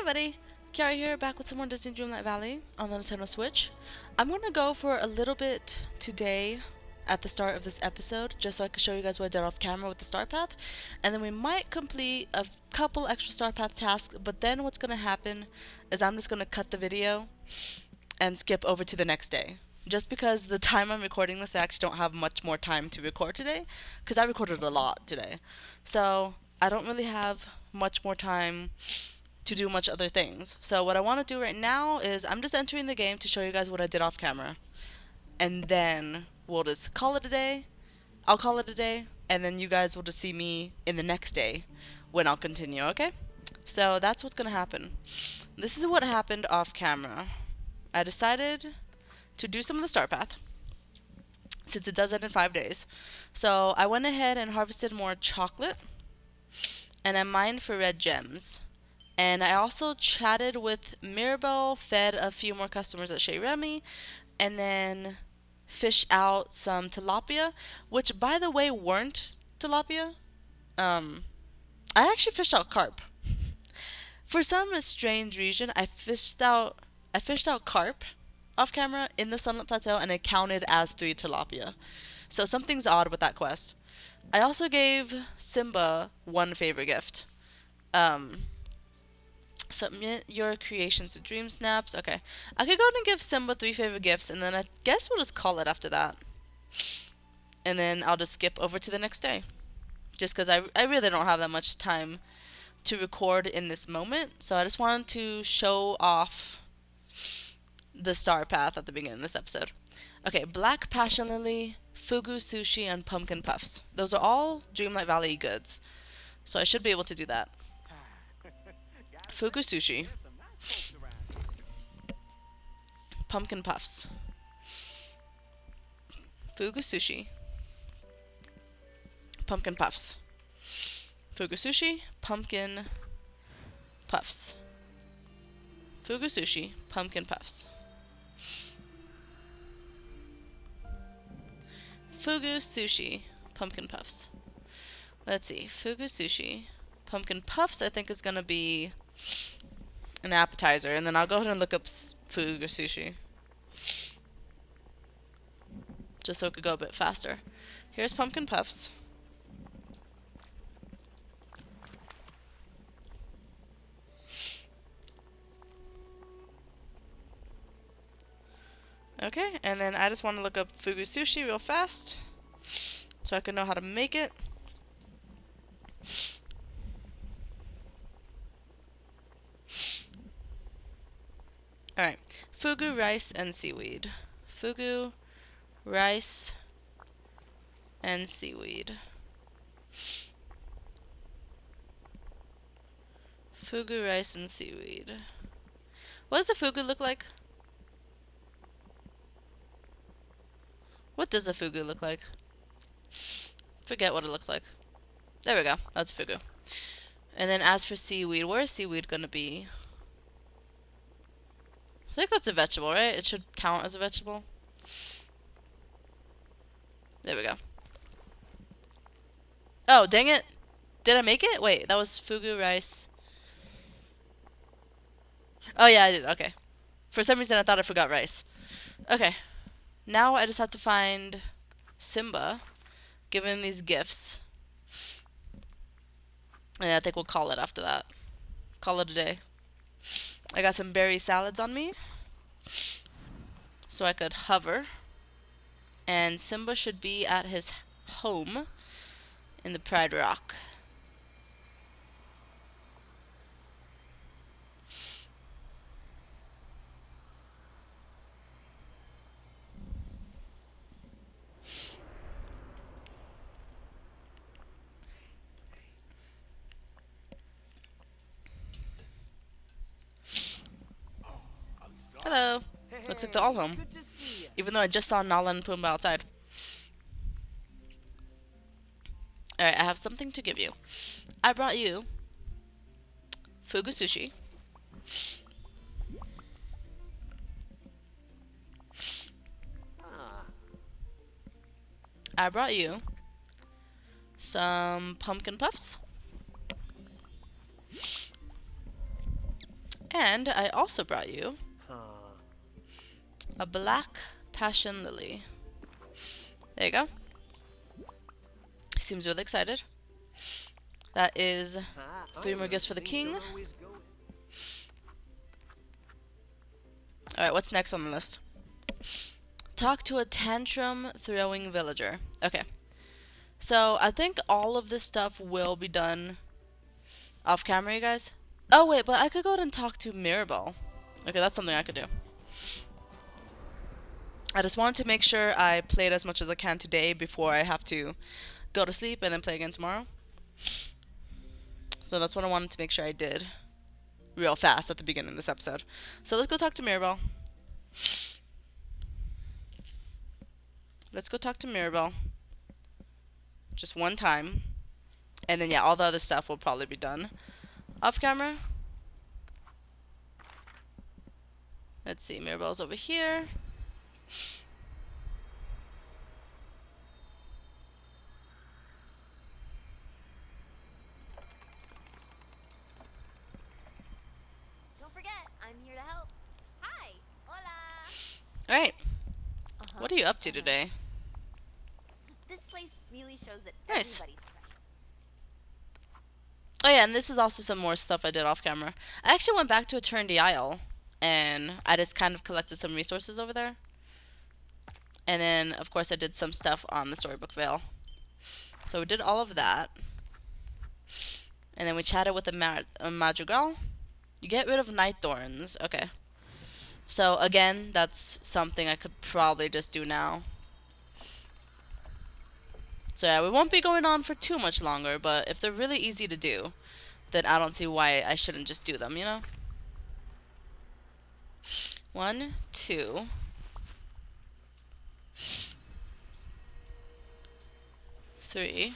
everybody, Kiara here, back with some more Disney Dreamlight Valley on the Nintendo Switch. I'm gonna go for a little bit today at the start of this episode, just so I can show you guys what I did off camera with the star path, and then we might complete a couple extra star path tasks, but then what's gonna happen is I'm just gonna cut the video and skip over to the next day. Just because the time I'm recording this, I actually don't have much more time to record today, because I recorded a lot today. So I don't really have much more time to do much other things. So what I want to do right now is I'm just entering the game to show you guys what I did off camera. And then we'll just call it a day. I'll call it a day, and then you guys will just see me in the next day when I'll continue, okay? So that's what's going to happen. This is what happened off camera. I decided to do some of the star path, since it does end in 5 days. So I went ahead and harvested more chocolate, and I mined for red gems. And I also chatted with Mirabelle, fed a few more customers at Chez Remy, and then fished out some tilapia, which by the way weren't tilapia. I actually fished out carp. For some strange reason, I fished out carp off camera in the Sunlit Plateau, and it counted as 3 tilapia. So something's odd with that quest. I also gave Simba one favorite gift. Submit your creations to Dream Snaps. Okay. I could go ahead and give Simba 3 favorite gifts, and then I guess we'll just call it after that. And then I'll just skip over to the next day. Just because I really don't have that much time to record in this moment. So I just wanted to show off the star path at the beginning of this episode. Okay, Black Passion Lily, Fugu Sushi, and Pumpkin Puffs. Those are all Dreamlight Valley goods. So I should be able to do that. Fugu Sushi, Pumpkin Puffs, Fugu Sushi, Pumpkin Puffs, Fugu Sushi, Pumpkin Puffs, Fugu Sushi, Pumpkin Puffs, Fugu Sushi, Pumpkin Puffs. Let's see, Fugu Sushi, Pumpkin Puffs I think is going to be an appetizer, and then I'll go ahead and look up Fugu Sushi, just so it could go a bit faster. Here's Pumpkin Puffs. Okay, and then I just want to look up Fugu Sushi real fast, so I can know how to make it. Alright, fugu, rice, and seaweed. Fugu, rice, and seaweed. Fugu, rice, and seaweed. What does a fugu look like? What does a fugu look like? Forget what it looks like. There we go, that's fugu. And then as for seaweed, where is seaweed gonna be? I think that's a vegetable, right? It should count as a vegetable. There we go. Oh, dang it. Did I make it? Wait, that was fugu rice. Oh, yeah, I did. Okay. For some reason, I thought I forgot rice. Okay. Now I just have to find Simba, give him these gifts. And I think we'll call it after that. Call it a day. I got some berry salads on me, so I could hover, and Simba should be at his home in the Pride Rock. Hello. Looks like they're all home. Even though I just saw Nala and Pumbaa outside. Alright, I have something to give you. I brought you Fugu Sushi. I brought you some pumpkin puffs. And I also brought you a black passion lily. There you go. Seems really excited. That is 3 more gifts for the king. Alright, what's next on the list? Talk to a tantrum throwing villager. Okay. So I think all of this stuff will be done off camera, you guys. Oh wait, but I could go ahead and talk to Mirabelle. Okay, that's something I could do. I just wanted to make sure I played as much as I can today before I have to go to sleep and then play again tomorrow. So that's what I wanted to make sure I did real fast at the beginning of this episode. So let's go talk to Mirabelle. Let's go talk to Mirabelle. Just one time. And then, yeah, all the other stuff will probably be done off camera. Let's see, Mirabelle's over here. Don't forget, I'm here to help. Hi. Hola. Alright. What are you up to today? This place really shows that Nice. everybody's special. Oh yeah, and this is also some more stuff I did off camera. I actually went back to a Turn the Isle, and I just kind of collected some resources over there. And then, of course, I did some stuff on the Storybook Vale. So we did all of that. And then we chatted with a Madrigal. You get rid of night thorns. Okay. So, again, that's something I could probably just do now. So yeah, we won't be going on for too much longer, but if they're really easy to do, then I don't see why I shouldn't just do them, you know? 1, 2. 3.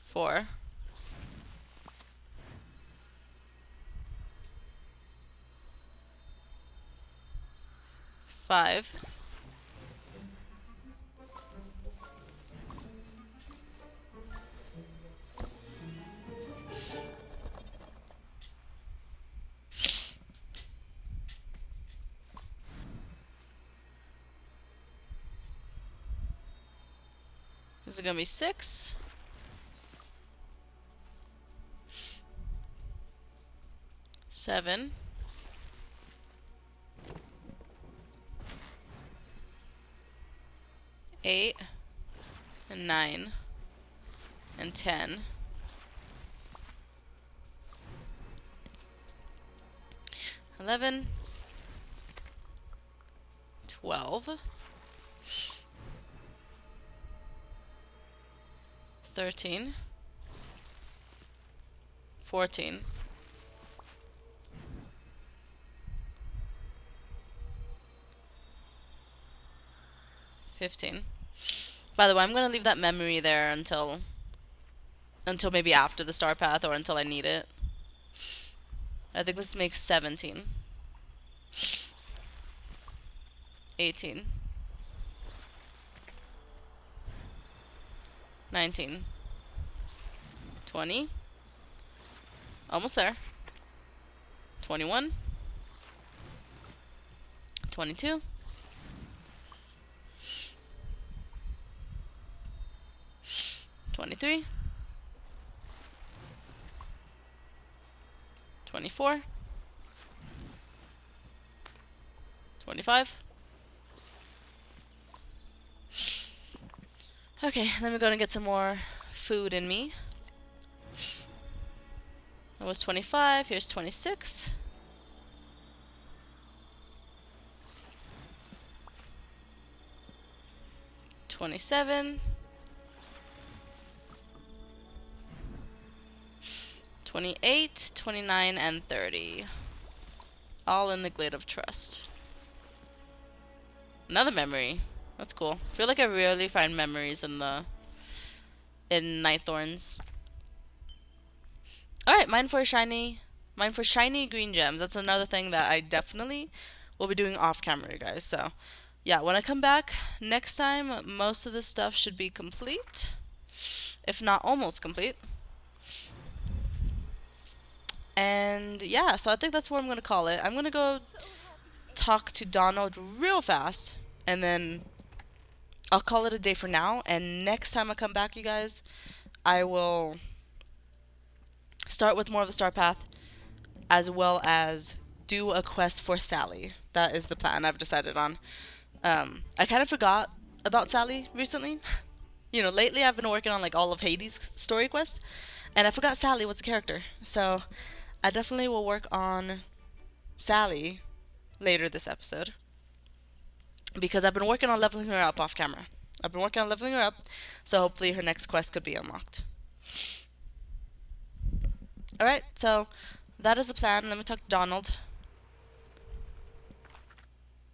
4. 5. 6. 7. 8. And 9. And 10. 11. 12. 13. 14. 15. By the way, I'm going to leave that memory there until maybe after the star path or until I need it. I think this makes 17. 18. 19. 20. Almost there. 21. 22. 23. 24. 25. Okay, let me go and get some more food in me. That was 25. Here's 26. 27. 28, 29, and 30. All in the Glade of Trust. Another memory. That's cool. I feel like I rarely find memories in Night Thorns. Alright, mine for shiny green gems. That's another thing that I definitely will be doing off camera, guys. So, yeah, when I come back next time, most of this stuff should be complete. if not almost complete. And yeah, so I think that's what I'm gonna call it. I'm gonna go So happy talk to Donald real fast, and then I'll call it a day for now. And next time I come back, you guys, I will start with more of the Star Path, as well as do a quest for Sally. That is the plan I've decided on. I kind of forgot about Sally recently. Lately I've been working on like all of Hades' story quest, and I forgot Sally was a character. So I definitely will work on Sally later this episode because I've been working on leveling her up off camera. I've been working on leveling her up, so hopefully her next quest could be unlocked. Alright, so that is the plan. Let me talk to Donald.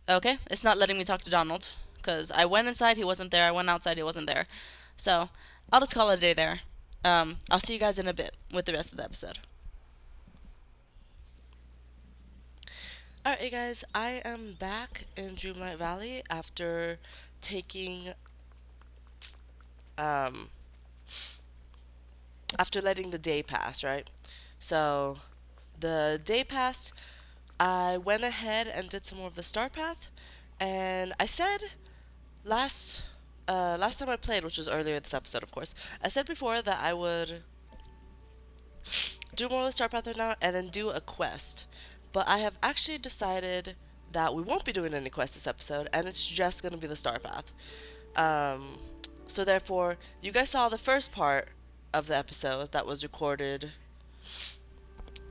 Okay, it's not letting me talk to Donald because I went inside, he wasn't there. I went outside, he wasn't there. So I'll just call it a day there. I'll see you guys in a bit with the rest of the episode. Alright, you guys, I am back in Dreamlight Valley after taking, um, after letting the day pass, right? So, the day passed, I went ahead and did some more of the Star Path, and I said last, last time I played, which was earlier this episode, of course, I said before that I would do more of the Star Path right now and then do a quest. But I have actually decided that we won't be doing any quests this episode, and it's just going to be the Star Path. So therefore, you guys saw the first part of the episode that was recorded.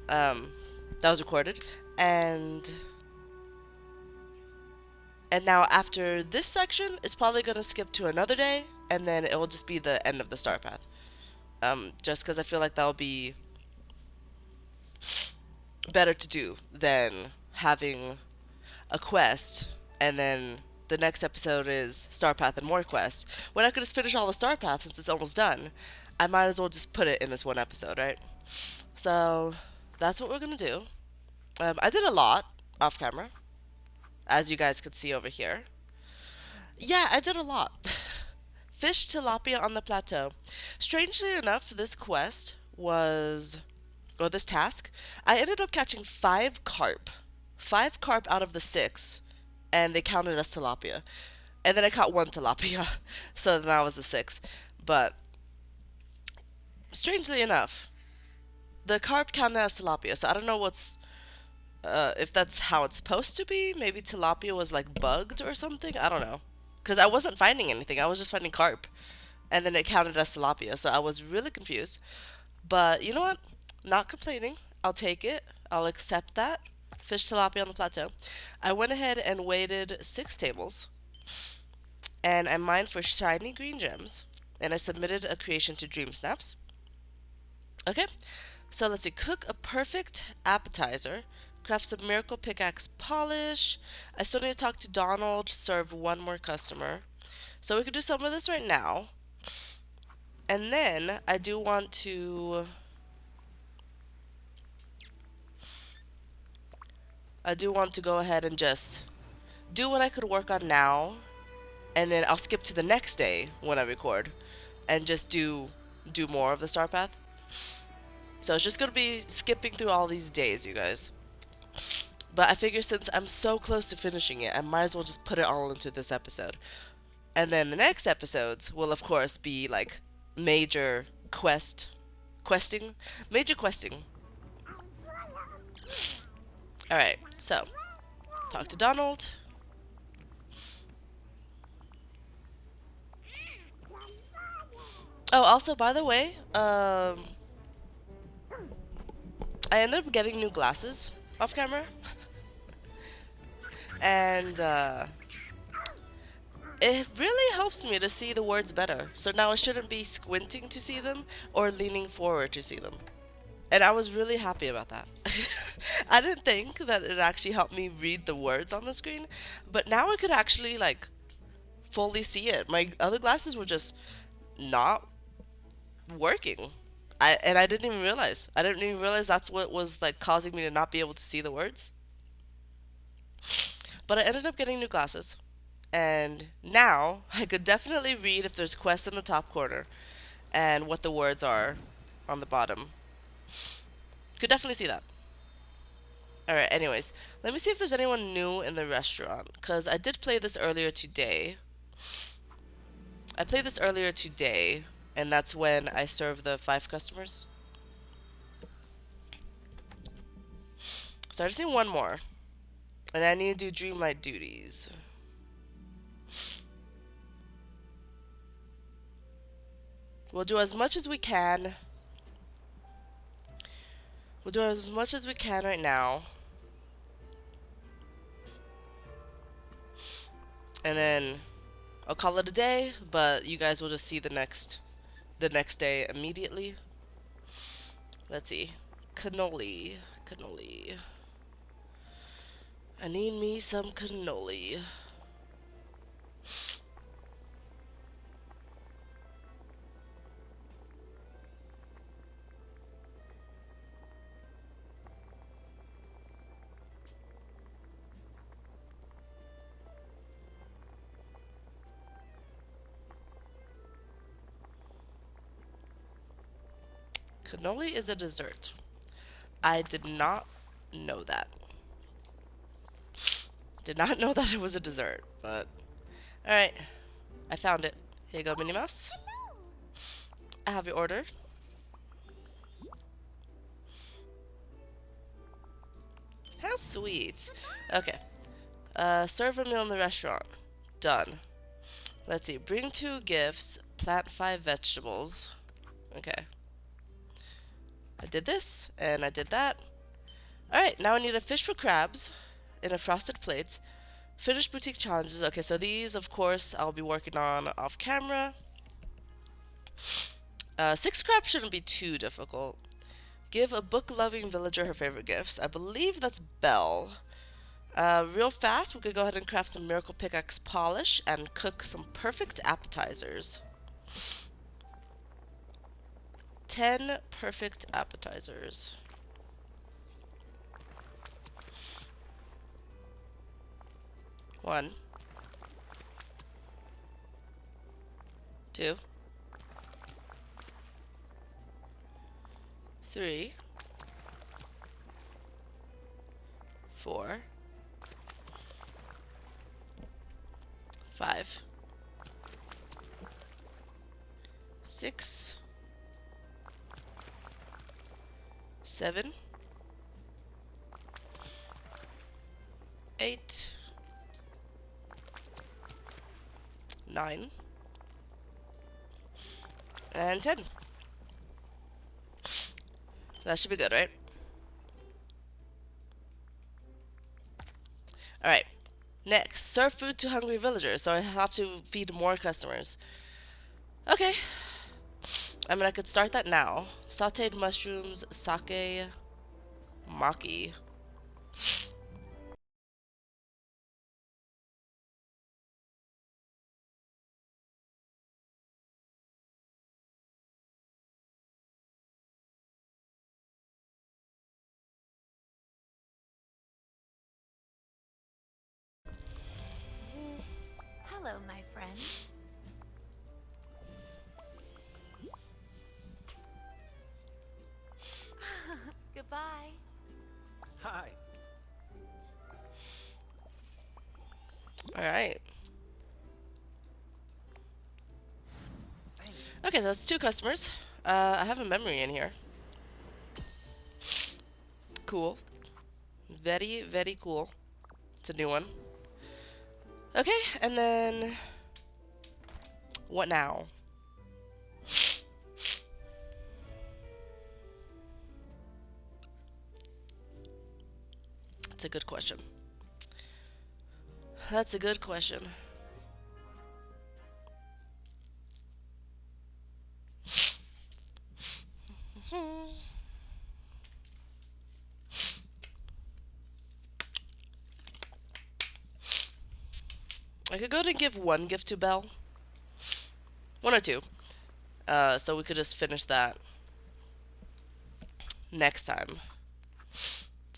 That was recorded, and now after this section, it's probably going to skip to another day, and then it will just be the end of the Star Path. Just because I feel like that'll be better to do than having a quest and then the next episode is Star Path and more quests. When I could just finish all the Star Path since it's almost done, I might as well just put it in this one episode, right? So that's what we're gonna do. I did a lot off camera, as you guys could see over here. Yeah, I did a lot. Fish tilapia on the plateau. Strangely enough, this quest was, or this task, I ended up catching 5 carp. 5 carp out of the 6, and they counted as tilapia. And then I caught 1 tilapia, so then that was the 6. But, strangely enough, the carp counted as tilapia, so I don't know if that's how it's supposed to be. Maybe tilapia was like bugged or something, I don't know. Because I wasn't finding anything, I was just finding carp. And then it counted as tilapia, so I was really confused. But, you know what? Not complaining. I'll take it. I'll accept that. Fish tilapia on the plateau. I went ahead and waited 6 tables. And I mined for shiny green gems. And I submitted a creation to Dream Snaps. Okay. So let's see. Cook a perfect appetizer. Craft some miracle pickaxe polish. I still need to talk to Donald. Serve 1 more customer. So we could do some of this right now. And then I do want to go ahead and just do what I could work on now, and then I'll skip to the next day when I record, and just do more of the Star Path. So it's just gonna be skipping through all these days, you guys. But I figure since I'm so close to finishing it, I might as well just put it all into this episode. And then the next episodes will, of course, be like major questing. Alright, so talk to Donald. Oh, also, by the way, I ended up getting new glasses off camera. And, it really helps me to see the words better. So now I shouldn't be squinting to see them or leaning forward to see them. And I was really happy about that. I didn't think that it actually helped me read the words on the screen, but now I could actually like fully see it. My other glasses were just not working. I didn't even realize. I didn't even realize that's what was like causing me to not be able to see the words. But I ended up getting new glasses. And now I could definitely read if there's quests in the top corner. and what the words are on the bottom. Could definitely see that. Alright, anyways, let me see if there's anyone new in the restaurant, because I did play this earlier today. I played this earlier today, and that's when I served the 5 customers. So I just need one more, and I need to do Dreamlight duties. We'll do as much as we can. We'll do as much as we can right now. And then I'll call it a day, but you guys will just see the next day immediately. Let's see. Cannoli. Cannoli. I need me some cannoli. Cannoli is a dessert. I did not know that. Did not know that it was a dessert, but alright. I found it. Here you go, Minnie Mouse. I have your order. How sweet. Okay. Serve a meal in the restaurant. Done. Let's see. Bring 2 gifts. Plant 5 vegetables. Okay. I did this, and I did that. Alright, now I need a fish for crabs in a frosted plate. Finish boutique challenges. Okay, so these, of course, I'll be working on off camera. 6 crabs shouldn't be too difficult. Give a book-loving villager her favorite gifts. I believe that's Belle. Real fast, we could go ahead and craft some miracle pickaxe polish and cook some perfect appetizers. 10 perfect appetizers. One. 2. 3. 4. 5. 6. 7. 8. 9. And 10. That should be good, right? Alright. Next, serve food to hungry villagers. So I have to feed more customers. Okay. I mean, I could start that now. Sauteed mushrooms, sake, maki. Hello, my friend. Goodbye. Hi. Alright. Okay, so that's 2 customers. I have a memory in here. Cool. Very, very cool. It's a new one. Okay, and then... what now? That's a good question. That's a good question. I could go ahead and give 1 gift to Belle. 1 or 2. So we could just finish that next time.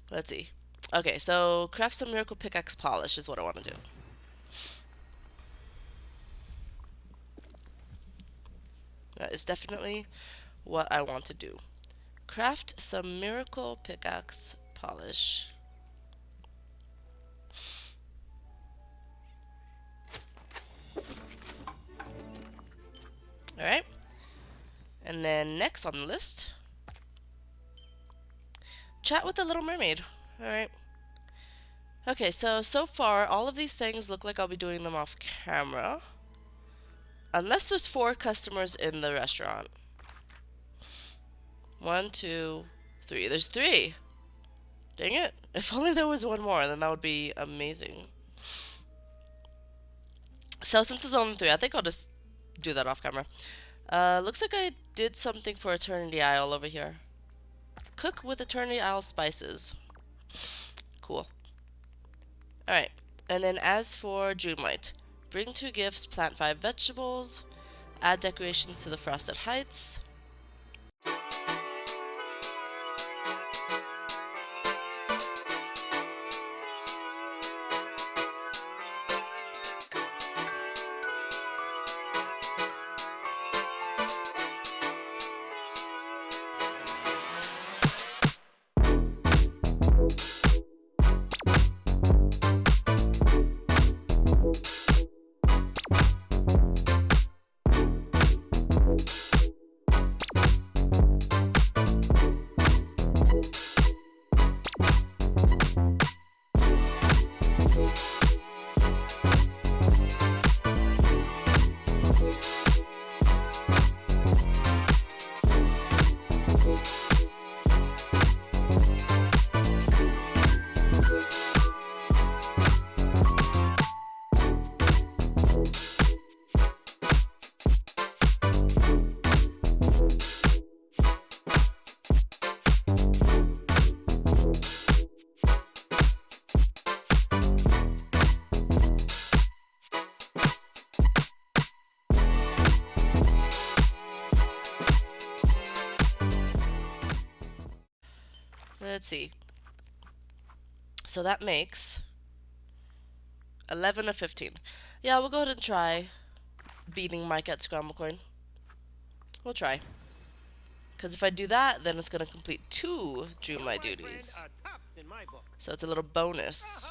Let's see. Okay, so craft some miracle pickaxe polish is what I want to do. That is definitely what I want to do. Craft some miracle pickaxe polish. Alright. And then next on the list, chat with the Little Mermaid. Alright. Okay, so far, all of these things look like I'll be doing them off camera. Unless there's 4 customers in the restaurant. 1, 2, 3. There's 3! Dang it. If only there was one more, then that would be amazing. So since there's only 3, I think I'll just do that off camera. Looks like I did something for Eternity Isle over here. Cook with Eternity Isle spices. Cool. Alright. And then as for Dreamlight, bring 2 gifts, plant 5 vegetables, add decorations to the Frosted Heights. Let's see. So that makes 11 of 15. Yeah, we'll go ahead and try beating Mike at Scramble Coin. We'll try. Because if I do that, then it's going to complete 2 Dreamlight duties. So it's a little bonus.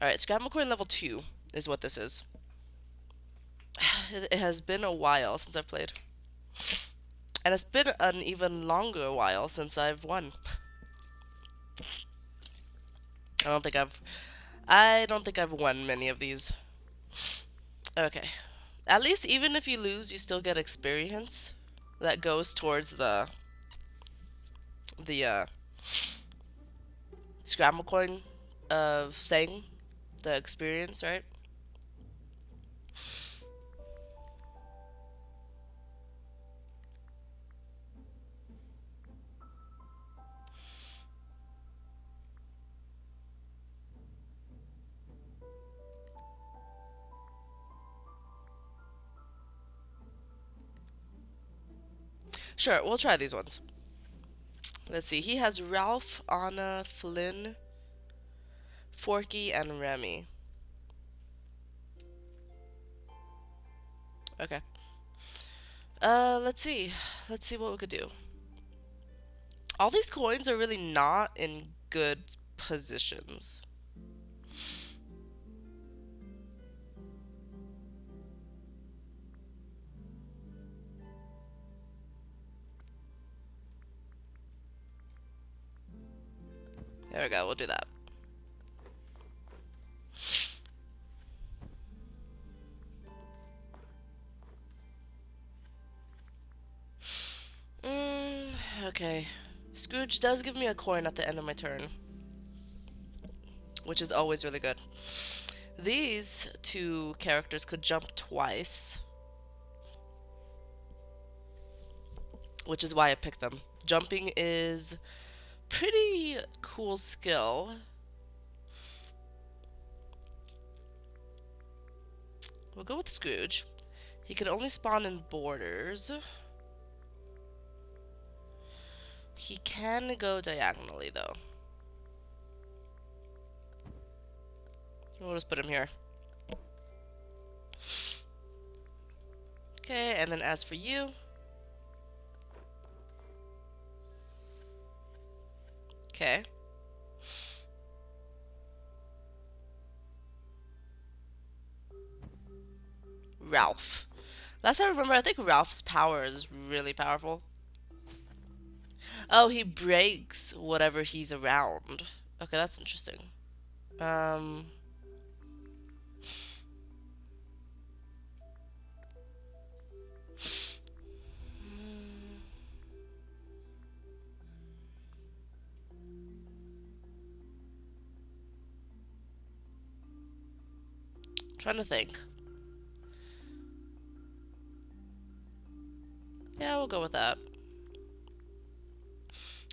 Alright, Scramble Coin level 2 is what this is. It has been a while since I've played. And it's been an even longer while since I've won. I don't think I've won many of these. Okay. At least even if you lose, you still get experience that goes towards the scramble coin thing, the experience, right? Sure, we'll try these ones. Let's see. He has Ralph, Anna, Flynn, Forky, and Remy. Okay. Let's see. Let's see what we could do. All these coins are really not in good positions. There we go, we'll do that. Okay. Scrooge does give me a coin at the end of my turn, which is always really good. These 2 characters could jump twice, which is why I picked them. Jumping is pretty cool skill. We'll go with Scrooge. He can only spawn in borders. He can go diagonally, though. We'll just put him here. Okay, and then as for you, okay. Ralph. Last I remember, I think Ralph's power is really powerful. Oh, he breaks whatever he's around. Okay, that's interesting. Um, trying to think. Yeah, we'll go with that.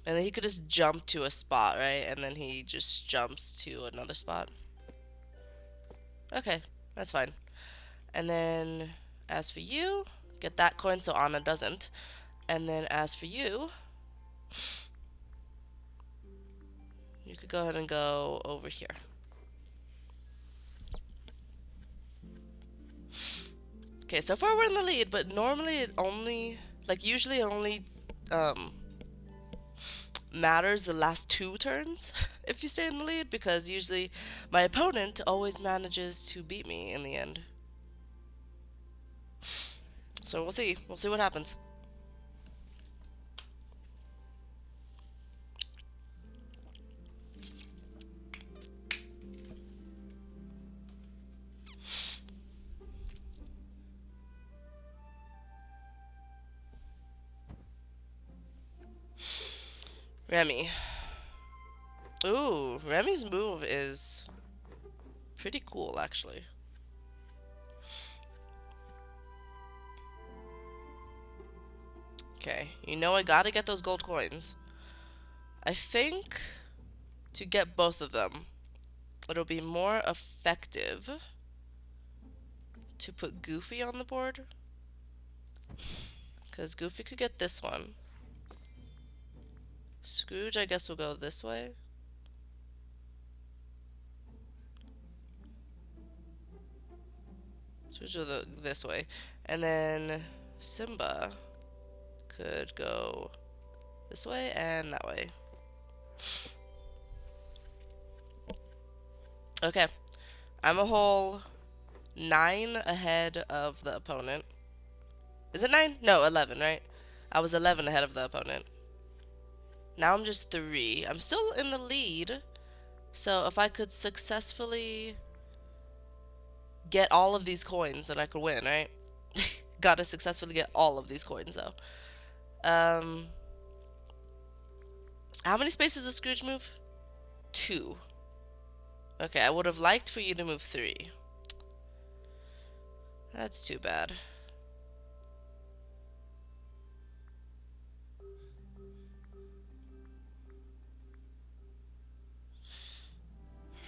And then he could just jump to a spot, right? And then he just jumps to another spot. Okay, that's fine. And then as for you, get that coin so Anna doesn't. And then as for you, you could go ahead and go over here. Okay, so far we're in the lead, but normally it only, like usually it only um, matters the last 2 turns if you stay in the lead, because usually my opponent always manages to beat me in the end. So we'll see. We'll see what happens. Remy. Ooh, Remy's move is pretty cool, actually. Okay, you know I gotta get those gold coins. I think to get both of them, it'll be more effective to put Goofy on the board. Because Goofy could get this one. Scrooge, I guess, will go this way. Scrooge will go this way. And then Simba could go this way and that way. Okay. I'm a whole 9 ahead of the opponent. Is it 9? No, 11, right? I was 11 ahead of the opponent. Now I'm just 3. I'm still in the lead. So if I could successfully get all of these coins, then I could win, right? Gotta successfully get all of these coins, though. How many spaces does Scrooge move? 2. Okay, I would have liked for you to move 3. That's too bad.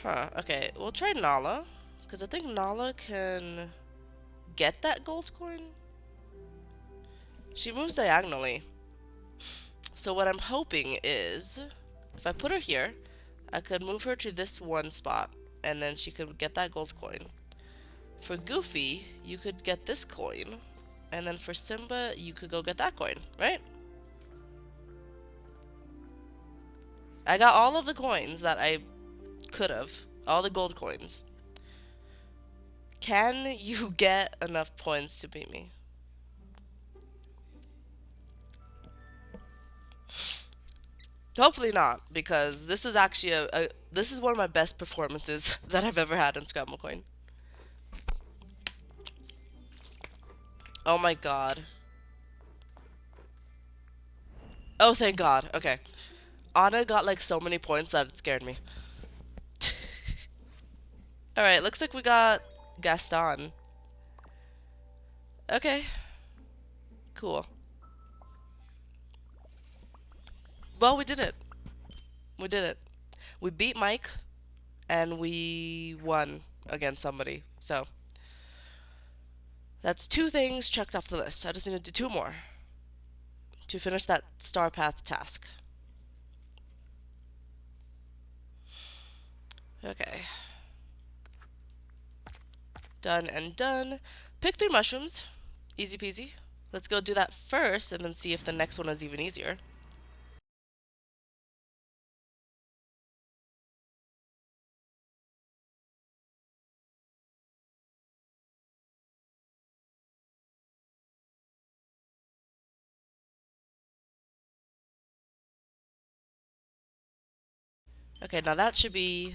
Huh, okay, we'll try Nala, because I think Nala can get that gold coin. She moves diagonally. So what I'm hoping is, if I put her here, I could move her to this one spot, and then she could get that gold coin. For Goofy, you could get this coin, and then for Simba, you could go get that coin, right? I got all of the coins that I could have. All the gold coins. Can you get enough points to beat me? Hopefully not, because this is actually this is one of my best performances that I've ever had in Scramble Coin. Oh my god. Oh, thank god. Okay. Anna got like so many points that it scared me. Alright, looks like we got Gaston. Okay. Cool. Well, we did it. We did it. We beat Mike, and we won against somebody. So, that's 2 things checked off the list. I just need to do 2 more to finish that Star Path task. Okay. Done and done. Pick 3 mushrooms. Easy peasy. Let's go do that first and then see if the next one is even easier. Okay, now that should be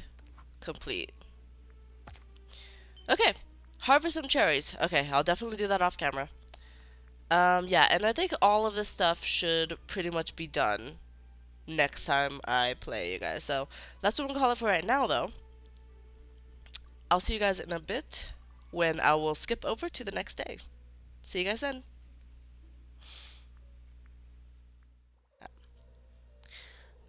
complete. Okay, harvest some cherries. Okay, I'll definitely do that off camera. Yeah, and I think all of this stuff should pretty much be done next time I play, you guys. So that's what I'm gonna call it for right now, though. I'll see you guys in a bit when I will skip over to the next day. See you guys then.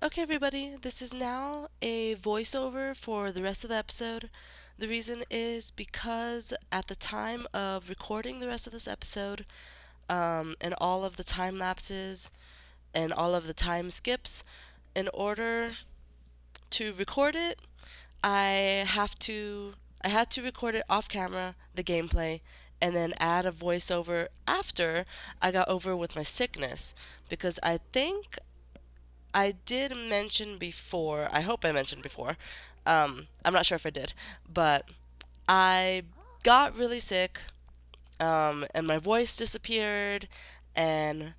Okay, everybody, this is now a voiceover for the rest of the episode. The reason is because at the time of recording the rest of this episode, and all of the time lapses and all of the time skips, in order to record it, I had to record it off camera, the gameplay, and then add a voiceover after I got over with my sickness, because I think I did mention before, I hope I mentioned before, I'm not sure if I did, but I got really sick, and my voice disappeared, and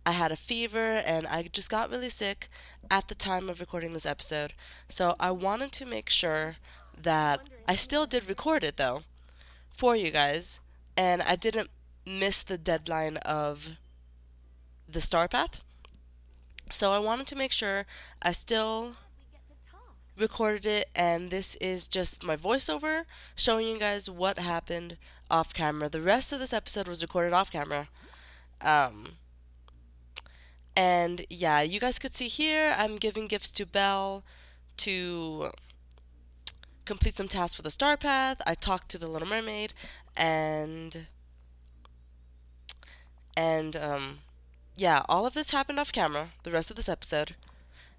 I had a fever, and I just got really sick at the time of recording this episode. So I wanted to make sure that I still did record it, though, for you guys, and I didn't miss the deadline of the star path. So I wanted to make sure I still recorded it, and this is just my voiceover showing you guys what happened off camera. The rest of this episode was recorded off camera. Um, and yeah, you guys could see here I'm giving gifts to Belle to complete some tasks for the star path. I talked to the Little Mermaid, and yeah, all of this happened off camera. The rest of this episode.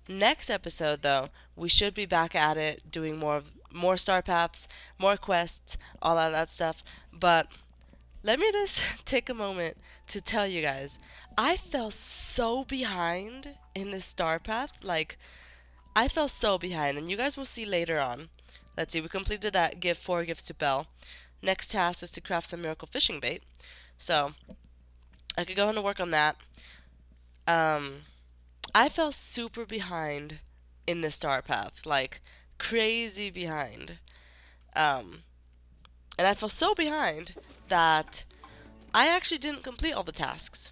Next episode, though, we should be back at it, doing more star paths, more quests, all of that stuff. But let me just take a moment to tell you guys, I fell so behind in this star path. Like, I fell so behind, and you guys will see later on. Let's see, we completed that, give 4 gifts to Belle. Next task is to craft some miracle fishing bait. So, I could go ahead and work on that. I fell super behind in the star path, like crazy behind. And I fell so behind that I actually didn't complete all the tasks.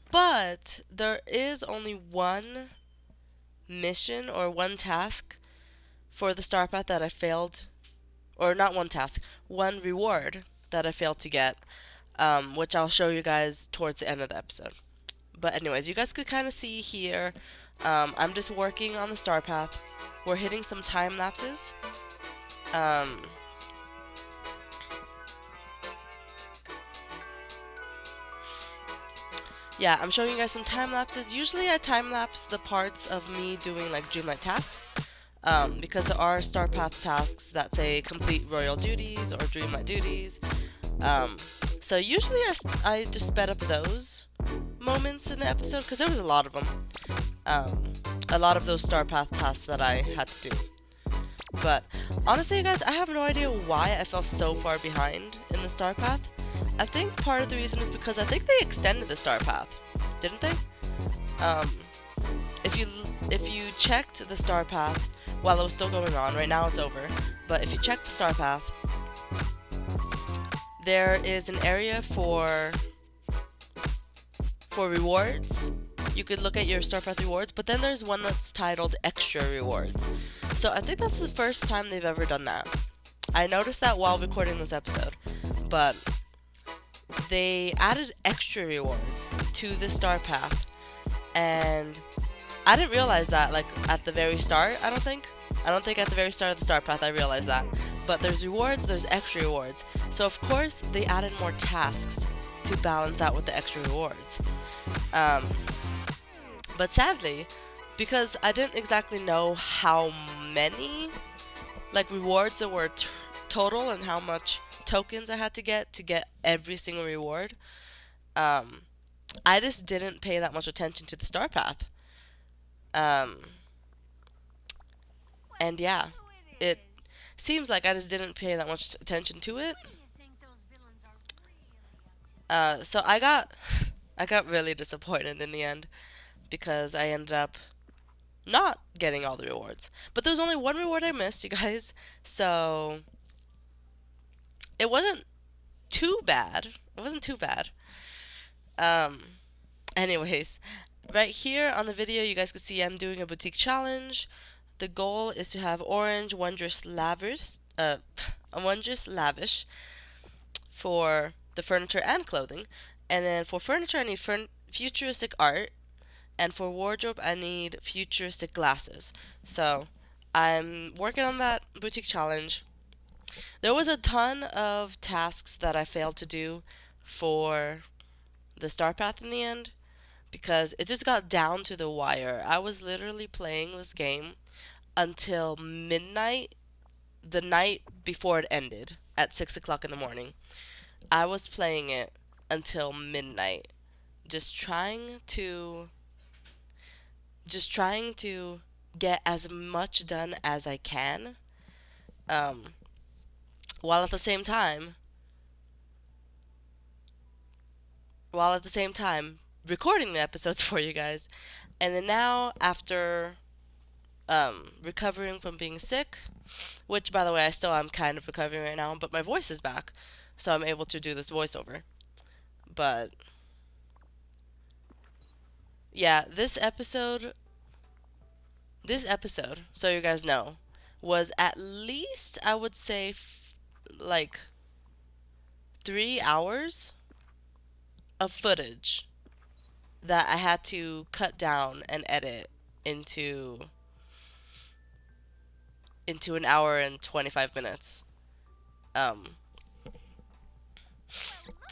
But there is only one mission or one task for the star path that I failed, or not one task, one reward that I failed to get, which I'll show you guys towards the end of the episode. But anyways, you guys could kind of see here, I'm just working on the star path. We're hitting some time lapses. Yeah, I'm showing you guys some time lapses. Usually I time lapse the parts of me doing like Dreamlight tasks, because there are star path tasks that say complete royal duties or Dreamlight duties. So usually I just sped up those moments in the episode, because there was a lot of them. A lot of those star path tasks that I had to do. But honestly, you guys, I have no idea why I fell so far behind in the star path. I think part of the reason is because I think they extended the star path, didn't they? If you checked the star path while it was still going on, right now it's over. But if you check the star path, there is an area for rewards. You could look at your star path rewards, but then there's one that's titled extra rewards. So I think that's the first time they've ever done that. I noticed that while recording this episode, but they added extra rewards to the star path, and I didn't realize that like at the very start. I don't think at the very start of the star path I realized that. But there's rewards, there's extra rewards. So of course they added more tasks to balance out with the extra rewards. But sadly, because I didn't exactly know how many like rewards there were total and how much tokens I had to get every single reward. Um, I just didn't pay that much attention to the star path. Um, and yeah, it seems like I just didn't pay that much attention to it. So I got I got really disappointed in the end because I ended up not getting all the rewards. But there was only one reward I missed, you guys. So it wasn't too bad. It wasn't too bad. Um, anyways, right here on the video, you guys can see I'm doing a boutique challenge. The goal is to have orange wondrous lavish for the furniture and clothing. And then for furniture, I need futuristic art. And for wardrobe, I need futuristic glasses. So I'm working on that boutique challenge. There was a ton of tasks that I failed to do for the star path in the end because it just got down to the wire. I was literally playing this game until midnight, the night before it ended at 6 o'clock in the morning. I was playing it until midnight, just trying to just trying to get as much done as I can, um, while at the same time recording the episodes for you guys. And then now, after recovering from being sick, which by the way I still am kind of recovering right now, but my voice is back, so I'm able to do this voiceover. But yeah, this episode, so you guys know, was at least, I would say, like 3 hours of footage that I had to cut down and edit into an hour and 25 minutes. Um,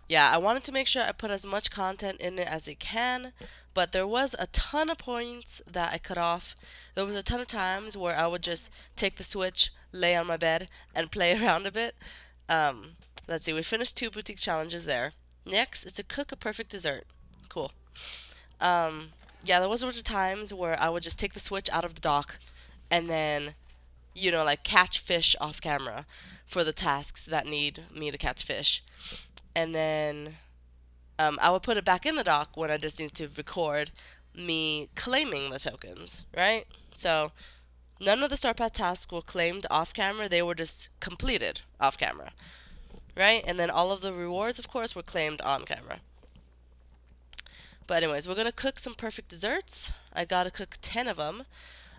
yeah, I wanted to make sure I put as much content in it as I can, but there was a ton of points that I cut off. There was a ton of times where I would just take the Switch, lay on my bed, and play around a bit. Um, let's see, we finished 2 boutique challenges there. Next is to cook a perfect dessert. Cool. Um, yeah, there was a bunch of times where I would just take the Switch out of the dock and then, like catch fish off camera for the tasks that need me to catch fish. And then I would put it back in the dock when I just need to record me claiming the tokens, right? So none of the Star Path tasks were claimed off camera, they were just completed off camera, right? And then all of the rewards, of course, were claimed on camera. But anyways, we're going to cook some perfect desserts. I got to cook 10 of them.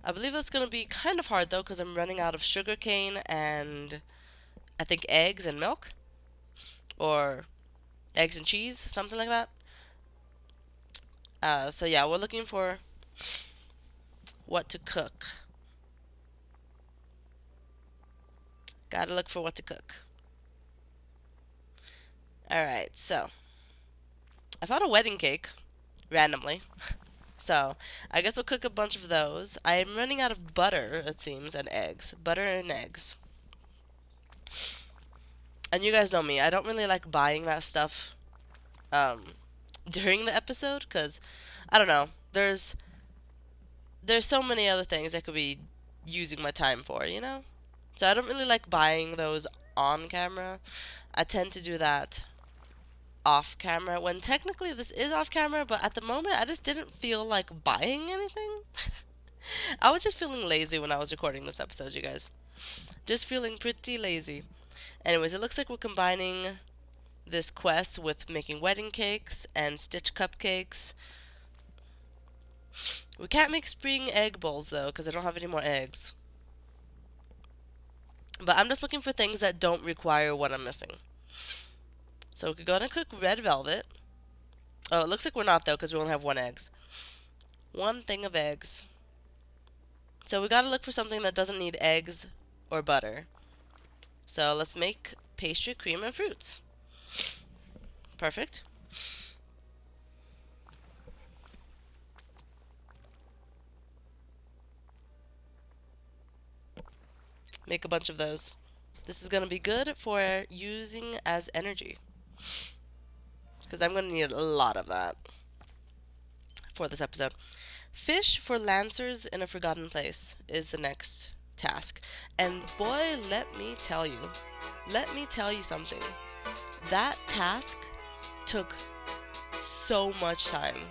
I believe that's going to be kind of hard though because I'm running out of sugar cane and I think eggs and milk. Or eggs and cheese, something like that. So yeah, we're looking for what to cook. Gotta look for what to cook. Alright, so I found a wedding cake randomly. So I guess we'll cook a bunch of those. I'm running out of butter, it seems, and eggs. Butter and eggs. And you guys know me, I don't really like buying that stuff during the episode because I don't know. There's so many other things I could be using my time for. So I don't really like buying those on camera. I tend to do that off camera when technically this is off camera, but at the moment I just didn't feel like buying anything. I was just feeling lazy when I was recording this episode, you guys. Just feeling pretty lazy. Anyways, it looks like we're combining this quest with making wedding cakes and stitch cupcakes. We can't make spring egg bowls though because I don't have any more eggs. But I'm just looking for things that don't require what I'm missing. So we could go and cook red velvet. Oh, it looks like we're not though because we only have 1 egg. 1 thing of eggs. So we gotta look for something that doesn't need eggs or butter. So let's make pastry, cream, and fruits. Perfect. Make a bunch of those. This is gonna be good for using as energy, because I'm gonna need a lot of that for this episode. Fish for Lancers in a Forgotten Place is the next task. And boy, let me tell you something. That task took so much time.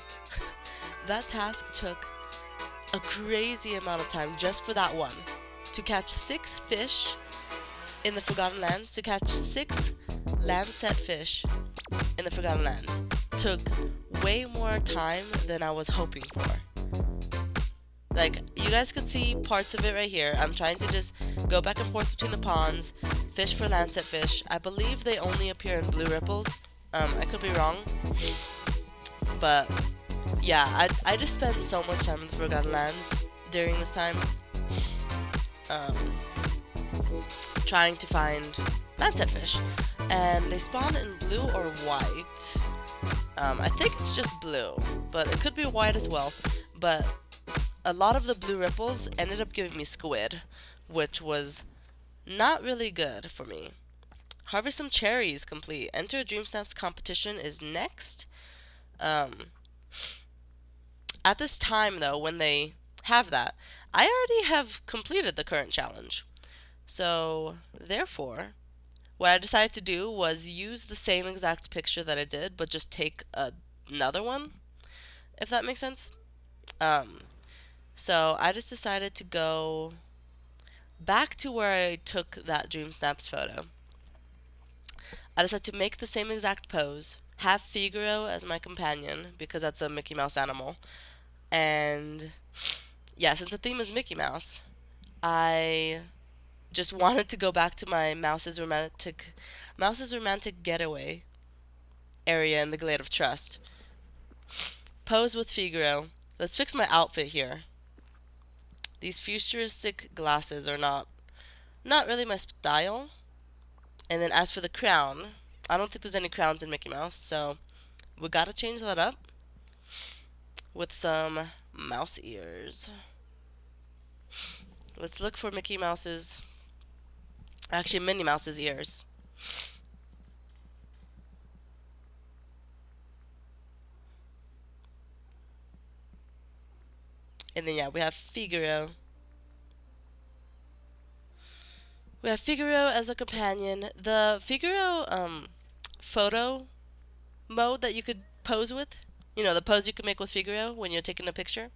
That task took a crazy amount of time just for that one. To catch 6 fish in the Forgotten Lands, to catch 6 Lancet fish in the Forgotten Lands took way more time than I was hoping for. Like, you guys could see parts of it right here. I'm trying to just go back and forth between the ponds, fish for Lancet fish. I believe they only appear in blue ripples. I could be wrong. But, yeah, I just spent so much time in the Forgotten Lands during this time. Trying to find Lancet fish. And they spawn in blue or white. I think it's just blue, but it could be white as well. But a lot of the blue ripples ended up giving me squid, which was not really good for me. Harvest some cherries complete. Enter a Dream Snaps competition is next. At this time, though, when they have that, I already have completed the current challenge. So, therefore, what I decided to do was use the same exact picture that I did, but just take another one, if that makes sense. So I just decided to go back to where I took that Dream Snaps photo. I decided to make the same exact pose, have Figaro as my companion, because that's a Mickey Mouse animal. And yeah, since the theme is Mickey Mouse, I just wanted to go back to my Mouse's romantic getaway area in the Glade of Trust. Pose with Figaro. Let's fix my outfit here. These futuristic glasses are not really my style. And then as for the crown, I don't think there's any crowns in Mickey Mouse, so we gotta change that up with some mouse ears. Let's look for Minnie Mouse's ears. And then yeah, we have Figaro. We have Figaro as a companion. The Figaro photo mode that you could pose with, the pose you can make with Figaro when you're taking a picture,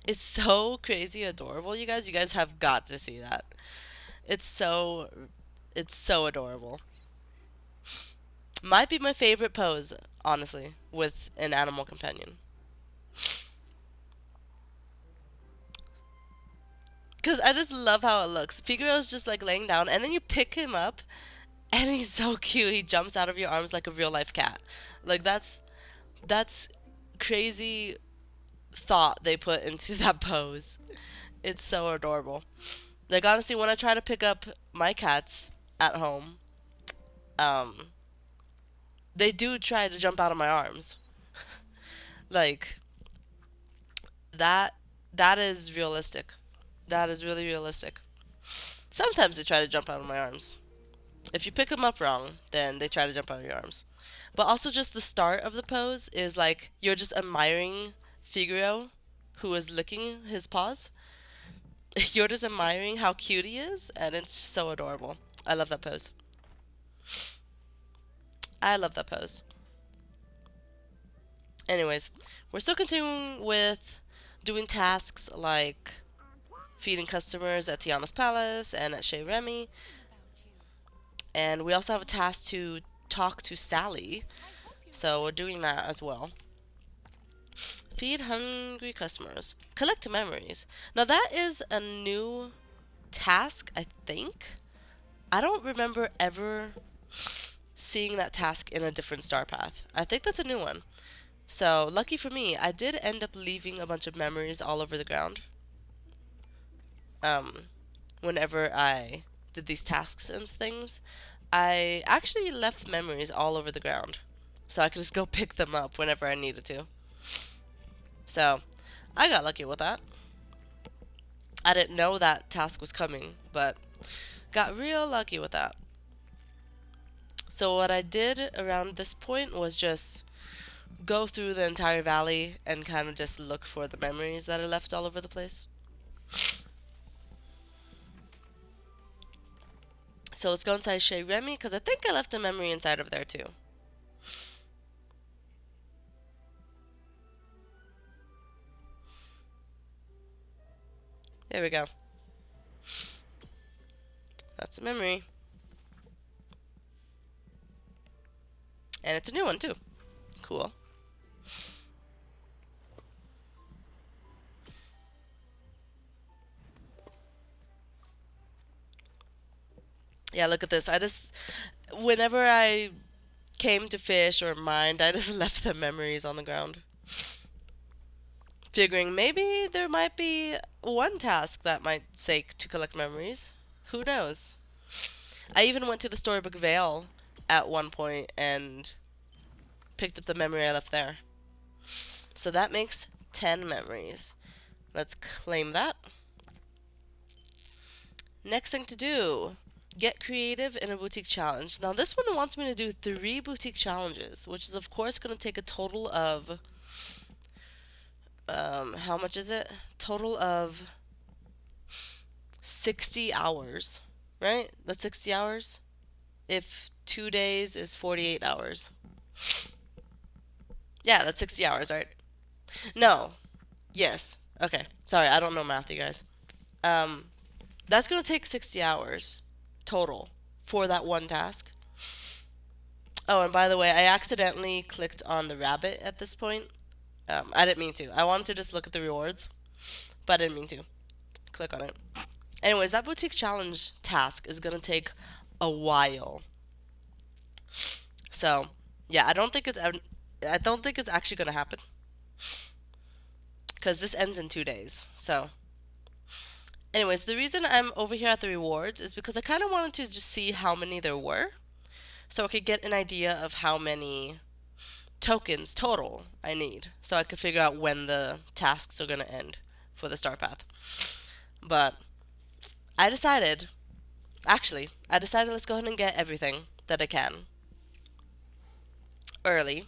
is so crazy adorable, you guys. You guys have got to see that. It's so adorable. Might be my favorite pose, honestly, with an animal companion. Because I just love how it looks. Figaro's just like laying down, and then you pick him up, and he's so cute. He jumps out of your arms like a real life cat. Like, that's crazy thought they put into that pose. It's so adorable. Like, honestly, when I try to pick up my cats at home, they do try to jump out of my arms. Like, that is realistic. That is really realistic. Sometimes they try to jump out of my arms. If you pick them up wrong, then they try to jump out of your arms. But also, just the start of the pose is like you're just admiring Figaro, who is licking his paws. You're just admiring how cute he is, and it's so adorable. I love that pose. I love that pose. Anyways, we're still continuing with doing tasks like feeding customers at Tiana's Palace and at Chez Remy. And we also have a task to talk to Sally, so we're doing that as well. Feed hungry customers. Collect memories. Now that is a new task, I think. I don't remember ever seeing that task in a different star path. I think that's a new one. So, lucky for me, I did end up leaving a bunch of memories all over the ground. Whenever I did these tasks and things, I actually left memories all over the ground. So I could just go pick them up whenever I needed to. So, I got lucky with that. I didn't know that task was coming, but Got real lucky with that. So what I did around this point was just go through the entire valley and kind of just look for the memories that are left all over the place. So let's go inside Chez Remy, because I think I left a memory inside of there too. There we go. That's a memory. And it's a new one too. Cool. Yeah, look at this. Whenever I came to fish or mined, I just left the memories on the ground. Figuring maybe there might be one task that might sake to collect memories. Who knows? I even went to the Storybook Vale at one point and picked up the memory I left there. So that makes 10 memories. Let's claim that. Next thing to do, get creative in a boutique challenge. Now this one wants me to do 3 boutique challenges, which is of course going to take a total of, how much is it? Total of 60 hours, right? That's 60 hours. If 2 days is 48 hours. Yeah, that's 60 hours, right? No. Yes. Okay. Sorry, I don't know math, you guys. That's going to take 60 hours total for that one task. Oh, and by the way, I accidentally clicked on the rabbit at this point. I didn't mean to. I wanted to just look at the rewards, but I didn't mean to click on it. Anyways, that boutique challenge task is going to take a while. So, yeah, I don't think it's actually going to happen. Because this ends in 2 days. So, anyways, the reason I'm over here at the rewards is because I kind of wanted to just see how many there were, so I could get an idea of how many tokens total I need, so I could figure out when the tasks are going to end for the star path. But I decided let's go ahead and get everything that I can early.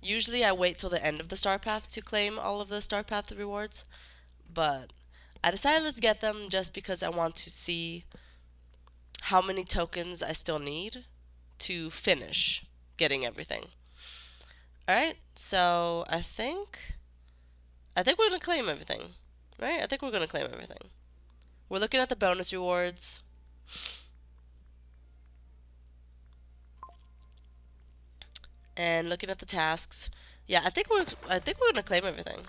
Usually I wait till the end of the star path to claim all of the star path rewards, but I decided let's get them just because I want to see how many tokens I still need to finish getting everything. Alright, so I think we're going to claim everything, right? I think we're going to claim everything. We're looking at the bonus rewards. And looking at the tasks. Yeah, I think we're going to claim everything.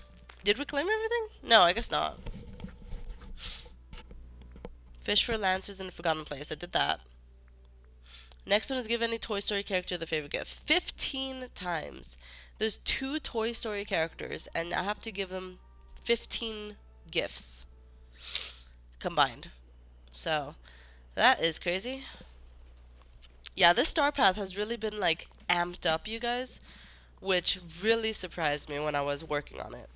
Did we claim everything? No, I guess not. Fish for Lancers in a Forgotten Place. I did that. Next one is give any Toy Story character the favorite gift. 15 times. There's 2 Toy Story characters, and I have to give them 15 gifts combined. So, that is crazy. Yeah, this star path has really been, like, amped up, you guys, which really surprised me when I was working on it.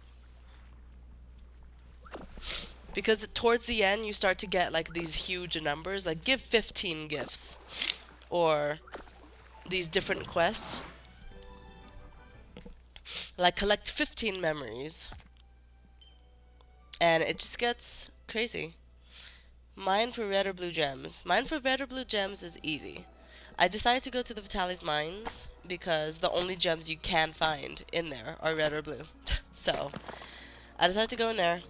Because towards the end, you start to get, like, these huge numbers, like, give 15 gifts. Or these different quests. Like, collect 15 memories. And it just gets crazy. Mine for red or blue gems. Mine for red or blue gems is easy. I decided to go to the Vitalis mines because the only gems you can find in there are red or blue. So, I decided to go in there.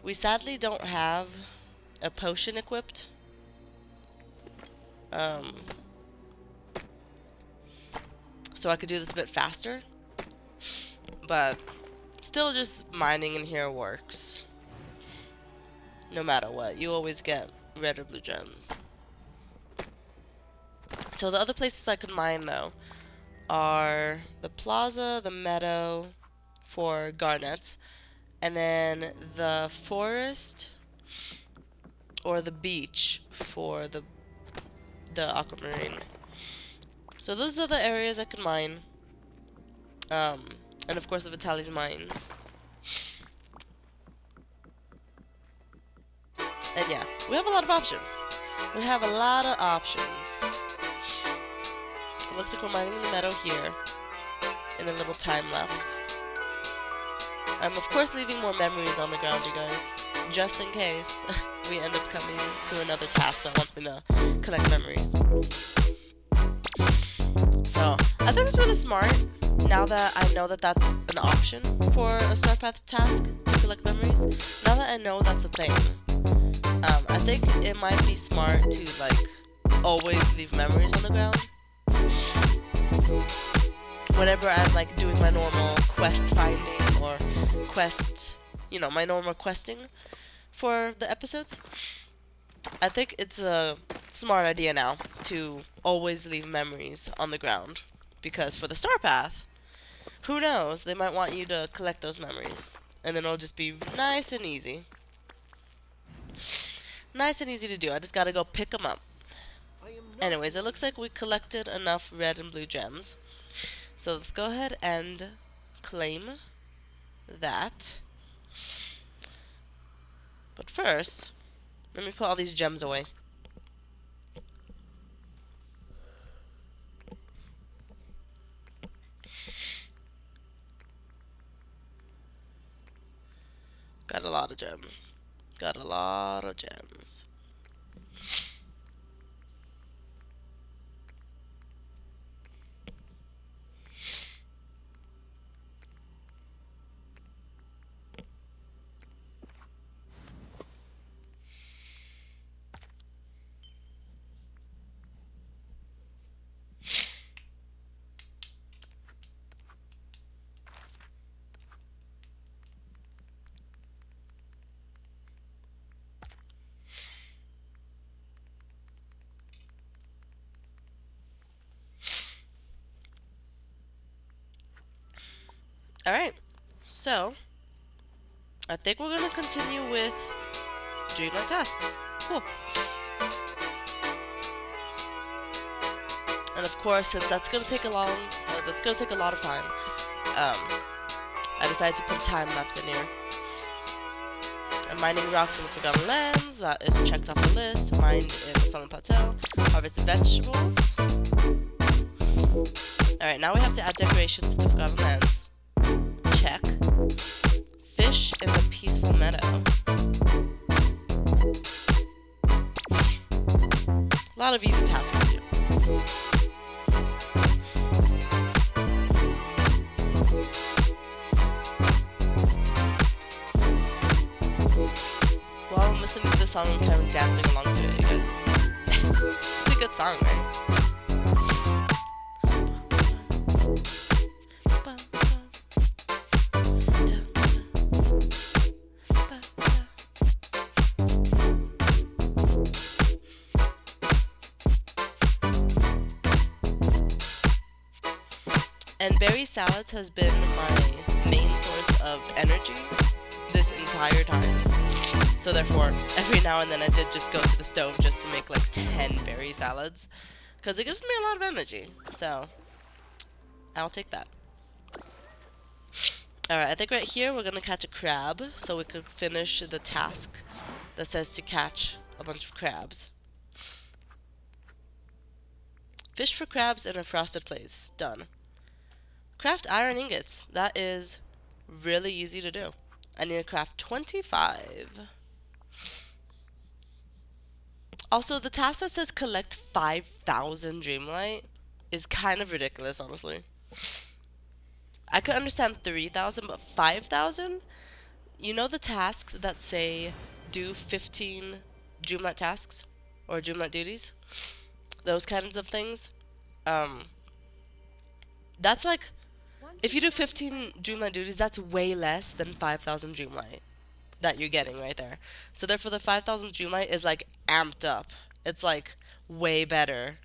We sadly don't have a potion equipped. So I could do this a bit faster. But still, just mining in here works. No matter what, you always get red or blue gems. So the other places I could mine, though, are the plaza, the meadow for garnets, and then the forest or the beach for the aquamarine. So those are the areas I could mine. And of course the Vitalis mines. And yeah, we have a lot of options. We have a lot of options. It looks like we're mining the meadow here in a little time lapse. I'm of course leaving more memories on the ground, you guys, just in case we end up coming to another task that wants me to collect memories. So I think it's really smart now that I know that that's an option for a Star Path task to collect memories. Now that I know that's a thing, I think it might be smart to like always leave memories on the ground whenever I'm like doing my normal quest finding or quest, my normal questing for the episodes. I think it's a smart idea now to always leave memories on the ground, because for the Star Path, who knows, they might want you to collect those memories, and then it'll just be nice and easy. Nice and easy to do. I just gotta go pick them up. Anyways, it looks like we collected enough red and blue gems. So let's go ahead and claim that. But first, let me put all these gems away. Got a lot of gems. Got a lot of gems. Alright, so I think we're gonna continue with Dreamlight tasks. Cool. And of course, since that's gonna take a lot of time, I decided to put a time lapse in here. I'm mining rocks in the Forgotten Lands. That is checked off the list. Mined in the Southern Plateau. Harvest vegetables. Alright, now we have to add decorations to the Forgotten Lands. Check. Fish in the peaceful meadow. A lot of easy tasks to do. While I'm listening to this song, I'm kind of dancing along to it, you guys. It's a good song, right? And berry salads has been my main source of energy this entire time. So therefore, every now and then I did just go to the stove just to make like 10 berry salads, because it gives me a lot of energy. So I'll take that. Alright, I think right here we're gonna catch a crab so we could finish the task that says to catch a bunch of crabs. Fish for crabs in a frosted place. Done. Craft iron ingots. That is really easy to do. I need to craft 25. Also, the task that says collect 5,000 Dreamlight is kind of ridiculous, honestly. I could understand 3,000, but 5,000? You know the tasks that say do 15 Dreamlight tasks? Or Dreamlight duties? Those kinds of things? That's like, if you do 15 Dreamlight duties, that's way less than 5,000 Dreamlight that you're getting right there. So therefore the 5,000 Dreamlight is like amped up. It's like way better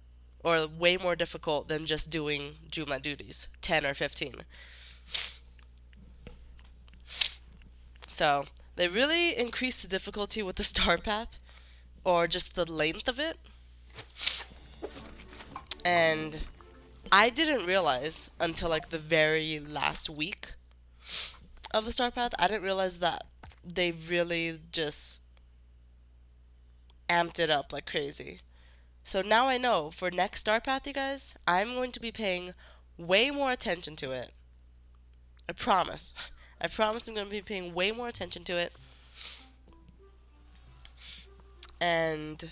or way more difficult than just doing Dreamlight duties, 10 or 15. So they really increased the difficulty with the star path, or just the length of it. And I didn't realize until like the very last week of the star path, I didn't realize that they really just amped it up like crazy. So now I know for next Star Path, you guys, I'm going to be paying way more attention to it. I promise. I promise I'm going to be paying way more attention to it. And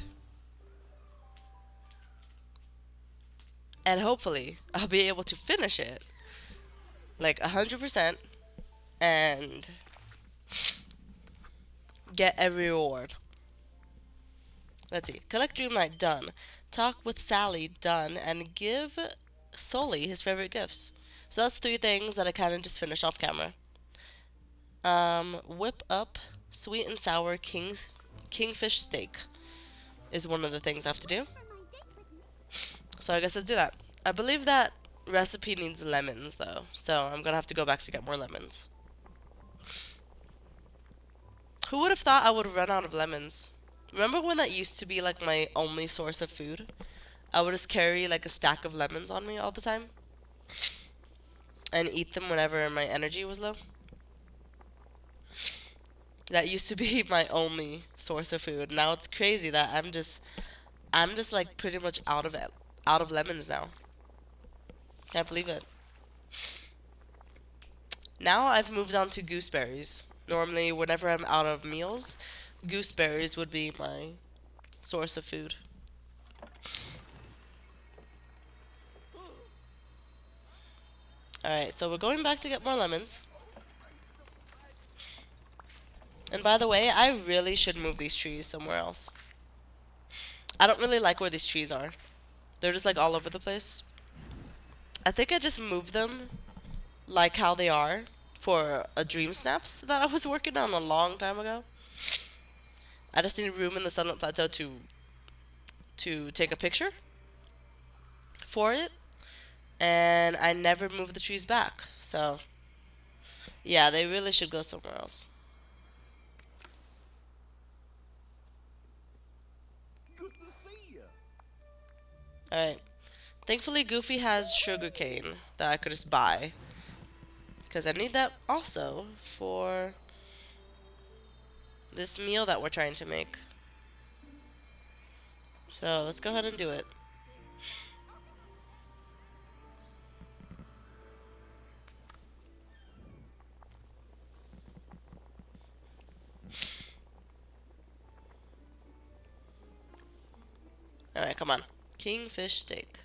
hopefully I'll be able to finish it like 100% and get every reward. Let's see. Collect Dreamlight, done. Talk with Sally, done. And give Sully his favorite gifts. So that's three things that I kind of just finished off camera. Whip up sweet and sour kingfish steak is one of the things I have to do. So I guess let's do that. I believe that recipe needs lemons though, so I'm gonna have to go back to get more lemons. Who would have thought I would have run out of lemons? Remember when that used to be like my only source of food? I would just carry like a stack of lemons on me all the time and eat them whenever my energy was low. That used to be my only source of food. Now it's crazy that I'm just like pretty much out of lemons now. Can't believe it. Now I've moved on to gooseberries. Normally, whenever I'm out of meals, gooseberries would be my source of food. Alright, so we're going back to get more lemons. And by the way, I really should move these trees somewhere else. I don't really like where these trees are. They're just like all over the place. I think I just moved them like how they are for a dream snaps that I was working on a long time ago. I just need room in the Sunlit Plateau to take a picture for it, and I never moved the trees back. So yeah, they really should go somewhere else. Alright. Thankfully, Goofy has sugarcane that I could just buy. Because I need that also for this meal that we're trying to make. So let's go ahead and do it. Alright, come on. Kingfish steak.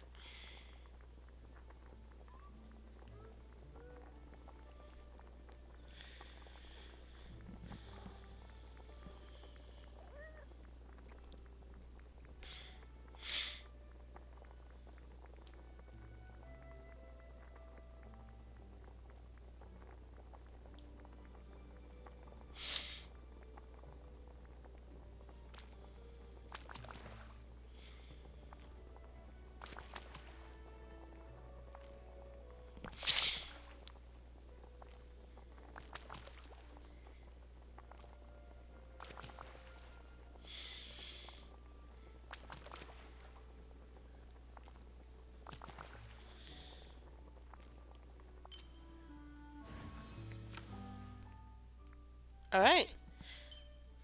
Alright.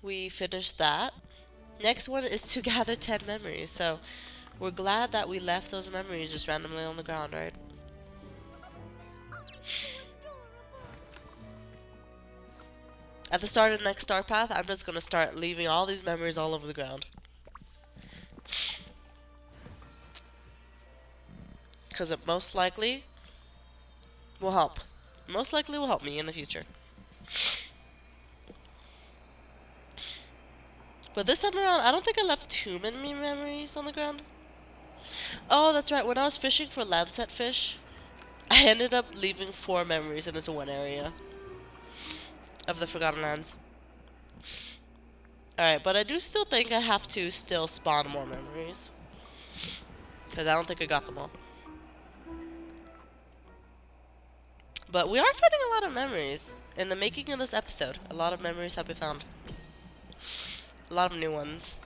We finished that. Next one is to gather 10 memories. So we're glad that we left those memories just randomly on the ground, right? At the start of the next Star Path, I'm just gonna start leaving all these memories all over the ground. Because it most likely will help. Most likely will help me in the future. But this time around, I don't think I left too many memories on the ground. Oh, that's right. When I was fishing for Lancet fish, I ended up leaving 4 memories in this one area of the Forgotten Lands. Alright, but I do still think I have to still spawn more memories. Because I don't think I got them all. But we are finding a lot of memories. In the making of this episode, a lot of memories have been found. A lot of new ones.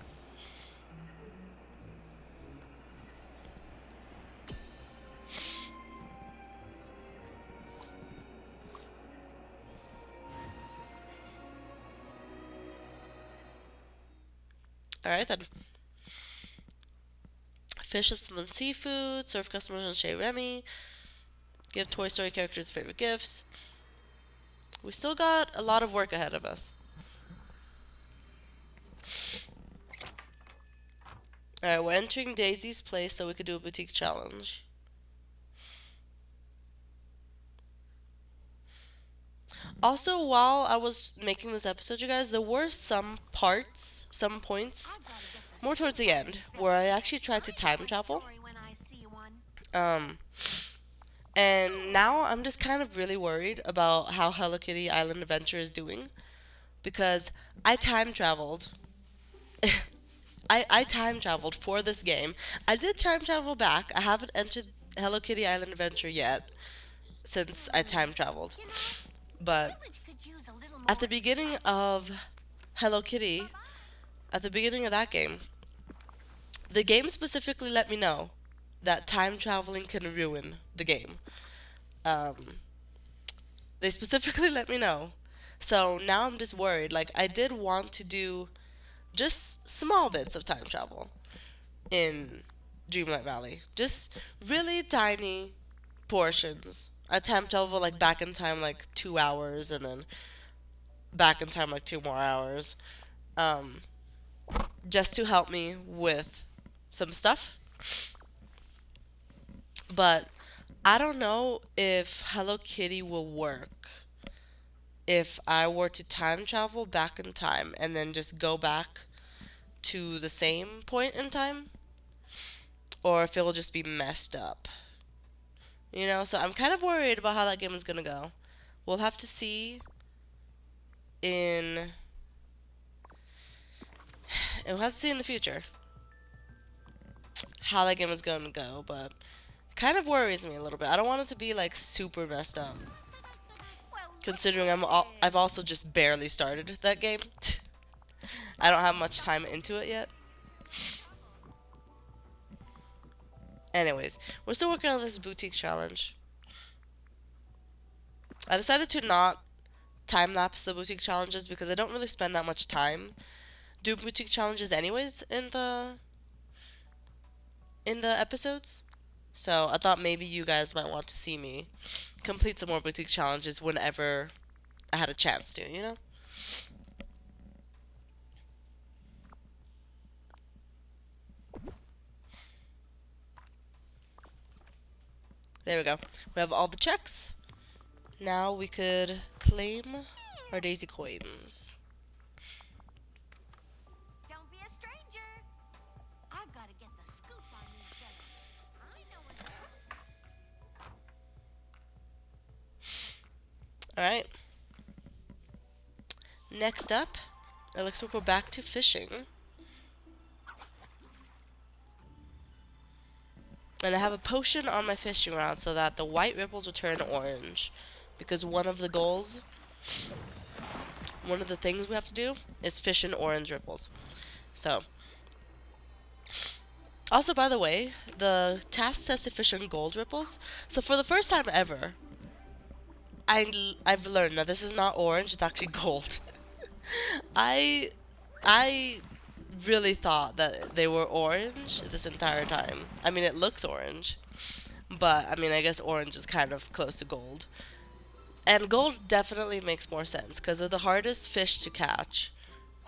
Alright then. Fish and some seafood, serve customers on Chez Remy, give Toy Story characters favorite gifts. We still got a lot of work ahead of us. Alright, we're entering Daisy's place so we could do a boutique challenge. Also, while I was making this episode, you guys, there were some points, more towards the end, where I actually tried to time travel. Um, and now I'm just kind of really worried about how Hello Kitty Island Adventure is doing. Because I time traveled. I time traveled for this game. I did time travel back. I haven't entered Hello Kitty Island Adventure yet since I time traveled. But at the beginning of Hello Kitty, at the beginning of that game, the game specifically let me know that time traveling can ruin the game. They specifically let me know. So now I'm just worried. Like, I did want to do just small bits of time travel in Dreamlight Valley. Just really tiny portions. I time travel like back in time like 2 hours and then back in time like 2 more hours. Um, just to help me with some stuff. But I don't know if Hello Kitty will work if I were to time travel back in time and then just go back to the same point in time, or if it will just be messed up. You know, so I'm kind of worried about how that game is gonna go. We'll have to see in we'll have to see in the future how that game is gonna go, but kind of worries me a little bit. I don't want it to be like super messed up. Considering I've also just barely started that game. I don't have much time into it yet. Anyways, we're still working on this boutique challenge. I decided to not time-lapse the boutique challenges because I don't really spend that much time doing boutique challenges anyways in the episodes. So I thought maybe you guys might want to see me complete some more boutique challenges whenever I had a chance to, you know? There we go. We have all the checks. Now we could claim our Daisy coins. Don't be a stranger. I've got to get the scoop on these fellas. I know what's Alright. Next up, it looks like we're back to fishing. And I have a potion on my fishing rod so that the white ripples will turn orange. Because one of the things we have to do is fish in orange ripples. So, also by the way, the task says to fish in gold ripples. So for the first time ever, I've learned that this is not orange, it's actually gold. I really thought that they were orange this entire time. I mean, it looks orange, but I mean, I guess orange is kind of close to gold. And gold definitely makes more sense because they're the hardest fish to catch.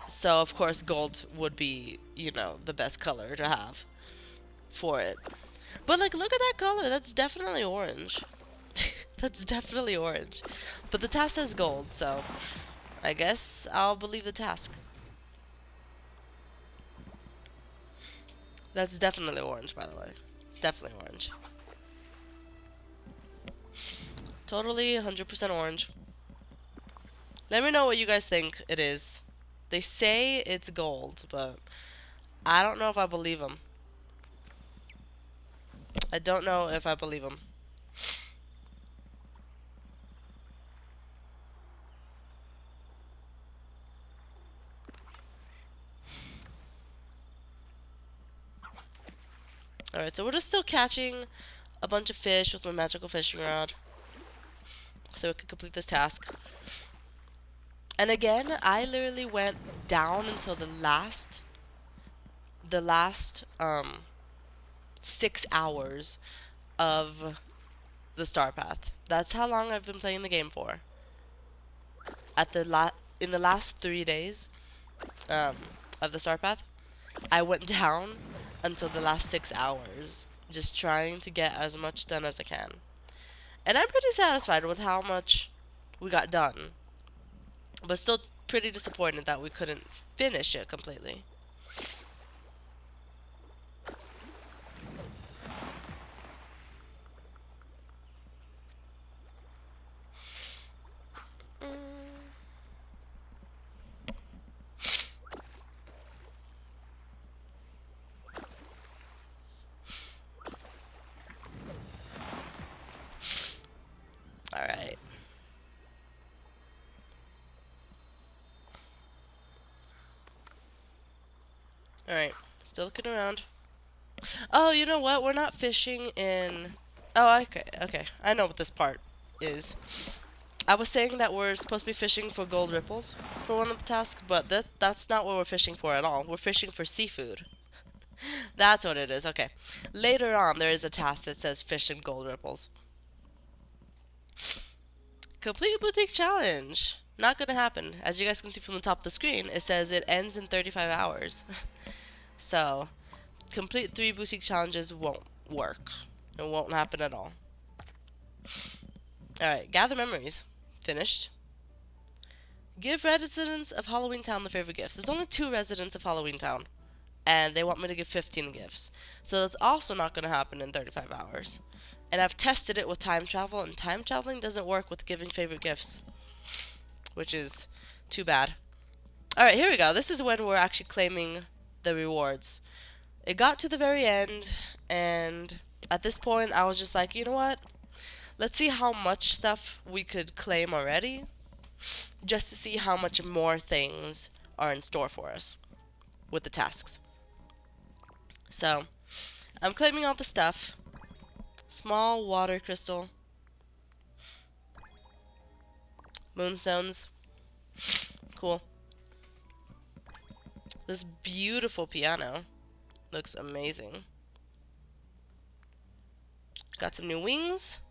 So, of course, gold would be, you know, the best color to have for it. But, like, look at that color. That's definitely orange. That's definitely orange. But the task says gold, so I guess I'll believe the task. That's definitely orange, by the way. It's definitely orange. Totally 100% orange. Let me know what you guys think it is. They say it's gold, but I don't know if I believe them. I don't know if I believe them. Alright, so we're just still catching a bunch of fish with my magical fishing rod so we can complete this task. And again, I literally went down until the last the last 6 hours of the Star Path. That's how long I've been playing the game for. In the last 3 days um, of the Star Path, I went down until the last 6 hours, just trying to get as much done as I can. And I'm pretty satisfied with how much we got done, but still pretty disappointed that we couldn't finish it completely. Alright. Alright, still looking around. Oh, you know what? We're not fishing in... Oh, okay, okay. I know what this part is. I was saying that we're supposed to be fishing for gold ripples for one of the tasks, but that's not what we're fishing for at all. We're fishing for seafood. That's what it is. Okay. Later on, there is a task that says fish and gold ripples. Complete boutique challenge. Not gonna happen. As you guys can see from the top of the screen, it says it ends in 35 hours. So, complete 3 boutique challenges won't work. It won't happen at all. Alright, gather memories. Finished. Give residents of Halloween Town the favorite gifts. There's only 2 residents of Halloween Town, and they want me to give 15 gifts. So that's also not going to happen in 35 hours. And I've tested it with time travel, and time traveling doesn't work with giving favorite gifts, which is too bad. Alright, here we go. This is when we're actually claiming the rewards. It got to the very end, and at this point I was just like, you know what? Let's see how much stuff we could claim already, just to see how much more things are in store for us with the tasks. So, I'm claiming all the stuff. Small water crystal. Moonstones. Cool. This beautiful piano looks amazing. Got some new wings.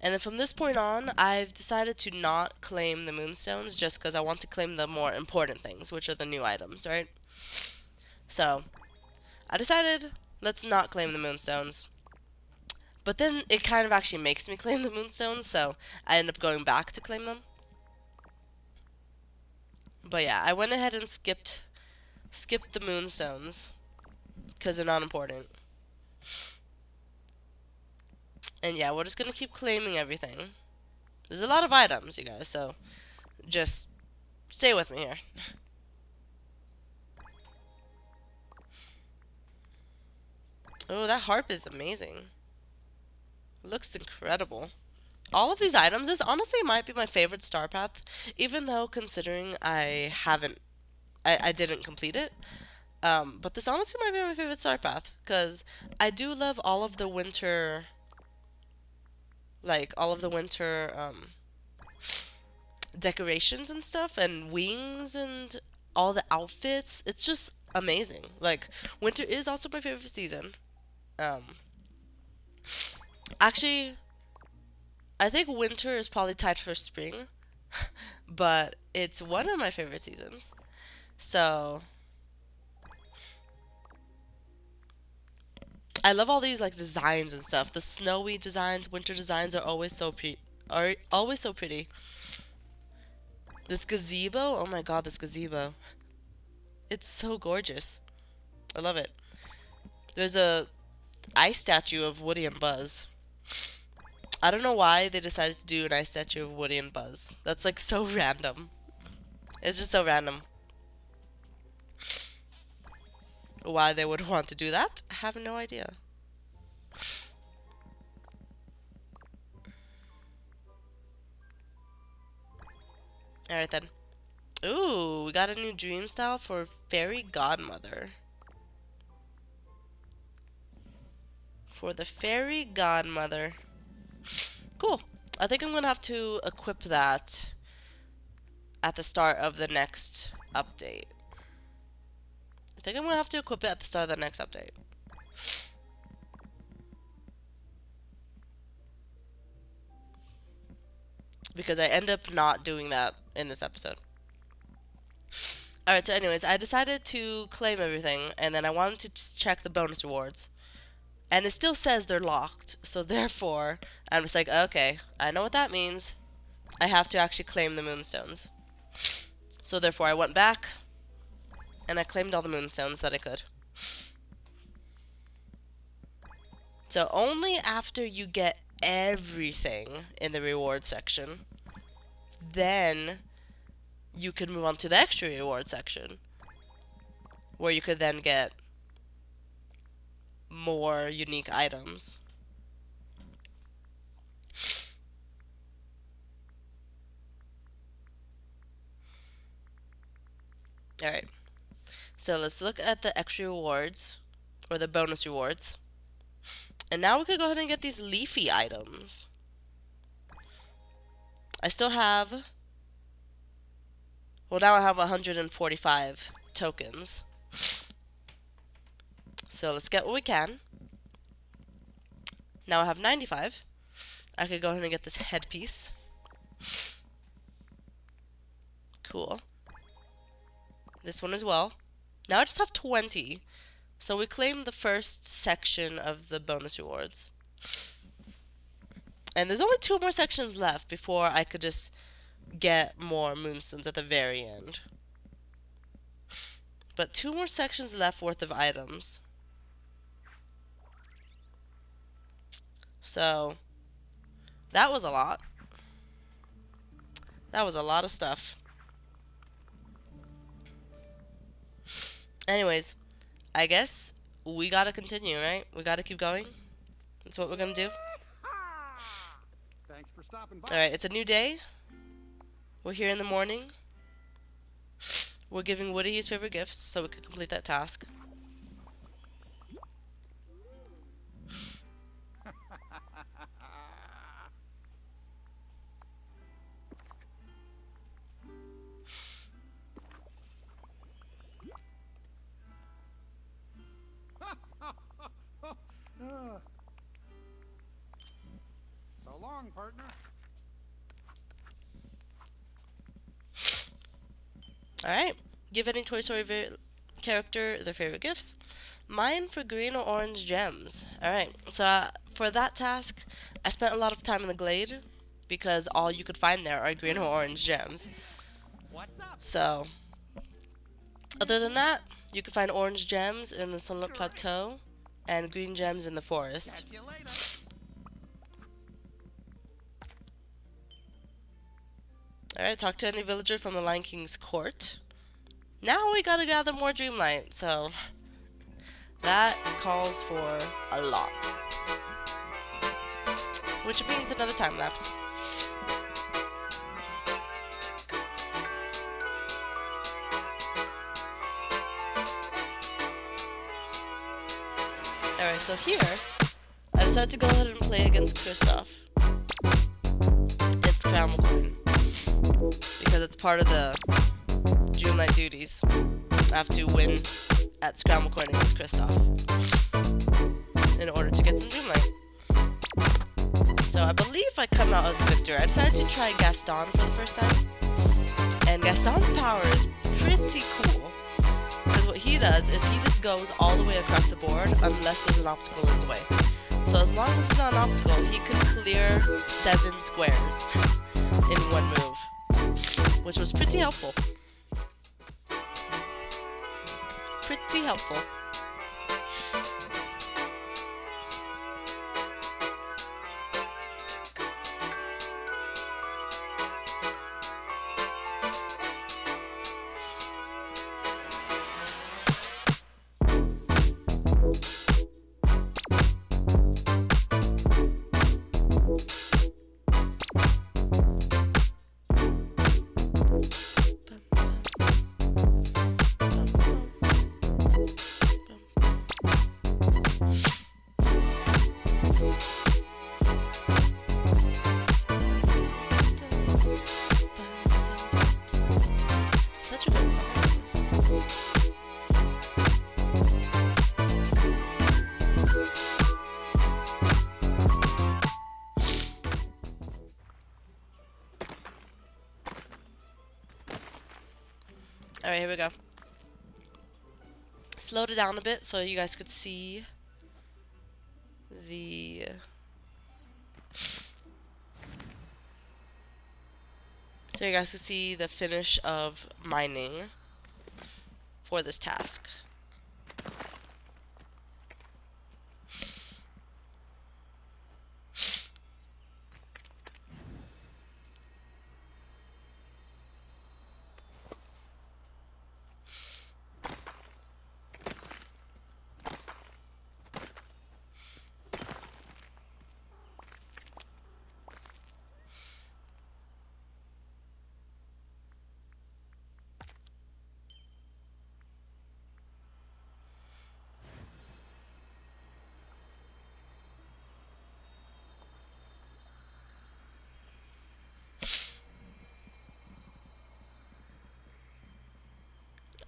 And then from this point on, I've decided to not claim the moonstones just because I want to claim the more important things, which are the new items, right? So, I decided, let's not claim the moonstones. But then it kind of actually makes me claim the moonstones, so I end up going back to claim them. But yeah, I went ahead and skipped the moonstones because they're not important. And yeah, we're just gonna keep claiming everything. There's a lot of items, you guys, so just stay with me here. Oh, that harp is amazing. It looks incredible. All of these items, this honestly might be my favorite star path, even though considering I didn't complete it. But this honestly might be my favorite star path, because I do love all of the winter, decorations and stuff, and wings and all the outfits. It's just amazing. Like, winter is also my favorite season. Actually, I think winter is probably tied for spring, but it's one of my favorite seasons. So, I love all these like designs and stuff. The snowy designs, winter designs are always so pretty. This gazebo, oh my god, this gazebo. It's so gorgeous. I love it. There's a ice statue of Woody and Buzz. I don't know why they decided to do an ice statue of Woody and Buzz. That's like so random. It's just so random. Why they would want to do that, I have no idea. Alright then. Ooh, we got a new dream style for Fairy Godmother. For the Fairy Godmother. Cool. I think I'm gonna have to equip that at the start of the next update. I think I'm gonna have to equip it at the start of the next update. Because I end up not doing that in this episode. Alright, so anyways, I decided to claim everything, and then I wanted to check the bonus rewards. And it still says they're locked, so therefore, I'm just like, okay, I know what that means. I have to actually claim the moonstones. So therefore, I went back, and I claimed all the moonstones that I could. So only after you get everything in the reward section, then you can move on to the extra reward section, where you could then get more unique items. Alright, so let's look at the extra rewards, or the bonus rewards. And now we could go ahead and get these leafy items. I still have... Well, now I have 145 tokens. So let's get what we can. Now I have 95. I could go ahead and get this headpiece. Cool. This one as well. Now I just have 20. So we claim the first section of the bonus rewards. And there's only 2 more sections left before I could just get more moonstones at the very end. But 2 more sections left worth of items. So that was a lot. That was a lot of stuff. Anyways, I guess we gotta continue, right? We gotta keep going. That's what we're gonna do. Thanks for stopping by. Alright, it's a new day. We're here in the morning. We're giving Woody his favorite gifts so we can complete that task. So long, partner. Alright, give any Toy Story character their favorite gifts. Mine for green or orange gems. Alright, so for that task, I spent a lot of time in the glade because all you could find there are green or orange gems. What's up? So, other than that, you can find orange gems in the Sunlit Plateau and green gems in the forest. Catch you later. Alright, talk to any villager from the Lion King's court. Now we gotta gather more Dreamlight, so that calls for a lot. Which means another time lapse. Alright, so here, I decided to go ahead and play against Kristoff. It's Scramble Coin. Because it's part of the Dreamlight duties. I have to win at Scramble Coin against Kristoff in order to get some Dreamlight. So I believe I come out as a victor. I decided to try Gaston for the first time. And Gaston's power is pretty cool. Because what he does is he just goes all the way across the board unless there's an obstacle in his way. So as long as there's not an obstacle, he can clear 7 squares in one move. Which was pretty helpful. Pretty helpful. Such a good song. Alright, here we go. Slowed it down a bit so you guys could see the... So you guys can see the finish of mining for this task.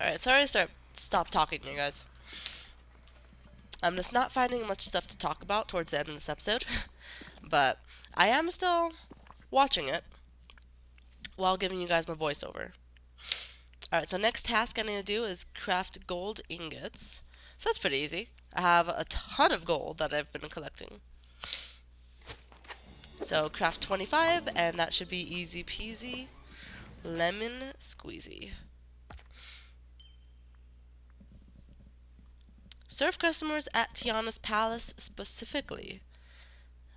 Alright, sorry to stop talking, you guys. I'm just not finding much stuff to talk about towards the end of this episode. But I am still watching it while giving you guys my voiceover. Alright, so next task I need to do is craft gold ingots. So that's pretty easy. I have a ton of gold that I've been collecting. So craft 25, and that should be easy peasy, lemon squeezy. Serve customers at Tiana's Palace specifically.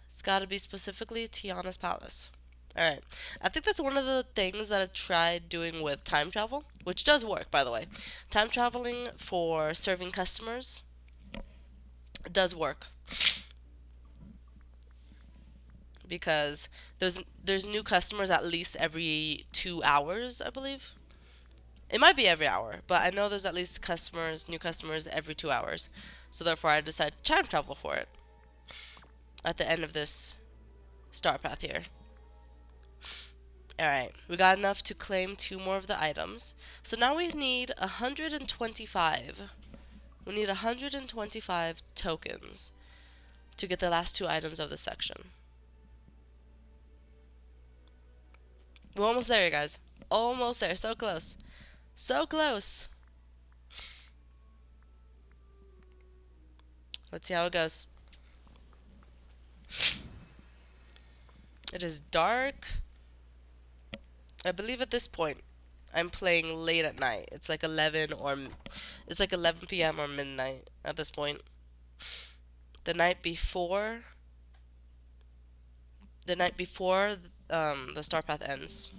It's gotta be specifically Tiana's Palace. Alright, I think that's one of the things that I've tried doing with time travel, which does work, by the way. Time traveling for serving customers does work. Because there's new customers at least every 2 hours, I believe. It might be every hour, but I know there's at least new customers every 2 hours. So therefore I decided to time travel for it at the end of this star path here. Alright, we got enough to claim 2 more of the items. So now we need 125. We need 125 tokens to get the last 2 items of this section. We're almost there, you guys. Almost there. So close. So close. Let's see how it goes. It is dark. I believe at this point I'm playing late at night. It's like 11 p.m. or midnight at this point. The night before the star path ends.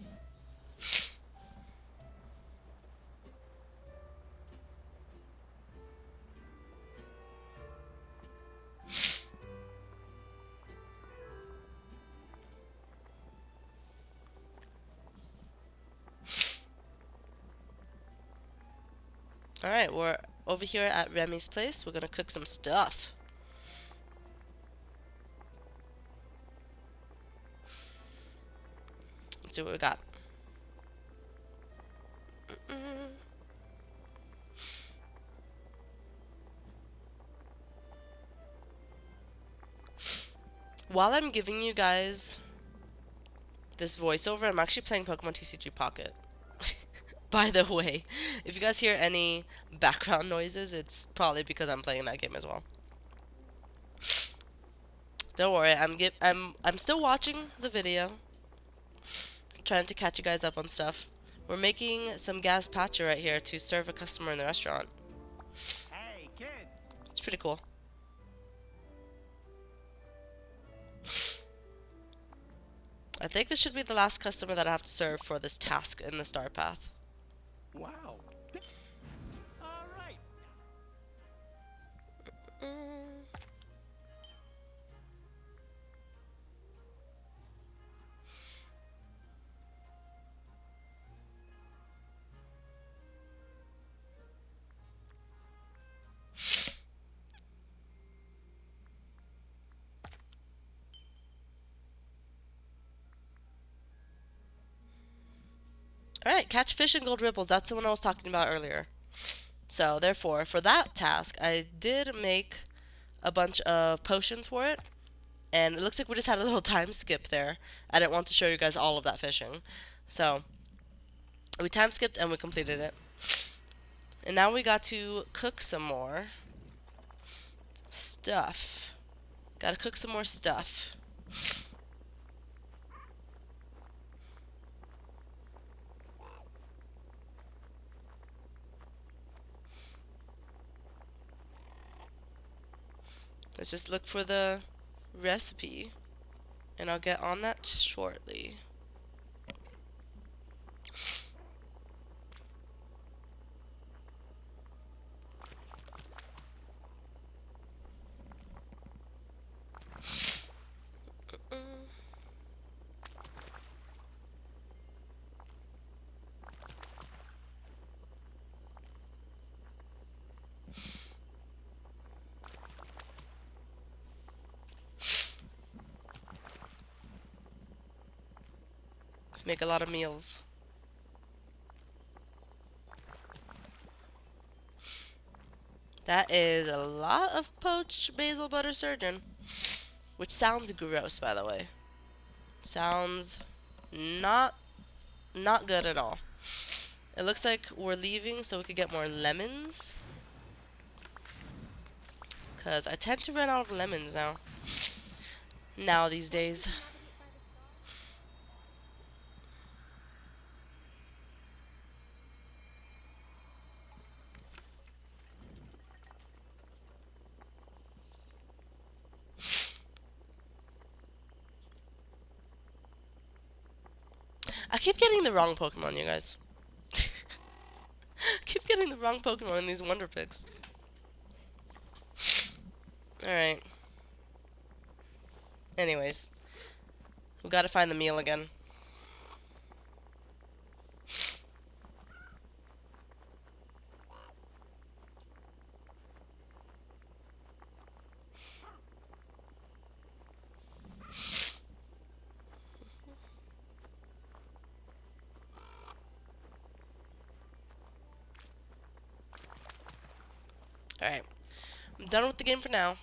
Alright, we're over here at Remy's place. We're gonna cook some stuff. Let's see what we got. While I'm giving you guys this voiceover, I'm actually playing Pokemon TCG Pocket. By the way, if you guys hear any background noises, it's probably because I'm playing that game as well. Don't worry, I'm still watching the video, trying to catch you guys up on stuff. We're making some gazpacho right here to serve a customer in the restaurant. Hey, kid. It's pretty cool. I think this should be the last customer that I have to serve for this task in the star path. Wow. All right. Alright, catch fish and gold ripples. That's the one I was talking about earlier. So, therefore, for that task, I did make a bunch of potions for it. And it looks like we just had a little time skip there. I didn't want to show you guys all of that fishing. So, we time skipped and we completed it. And now we got to cook some more stuff. Gotta cook some more stuff. Let's just look for the recipe, and I'll get on that shortly. Let's make a lot of meals. That is a lot of poached basil butter sturgeon, which sounds gross, by the way. Sounds not good at all. It looks like we're leaving so we could get more lemons, because I tend to run out of lemons now these days. I keep getting the wrong Pokemon, you guys. Keep getting the wrong Pokemon in these Wonder Picks. Alright. Anyways. We gotta find the meal again. Alright. I'm done with the game for now.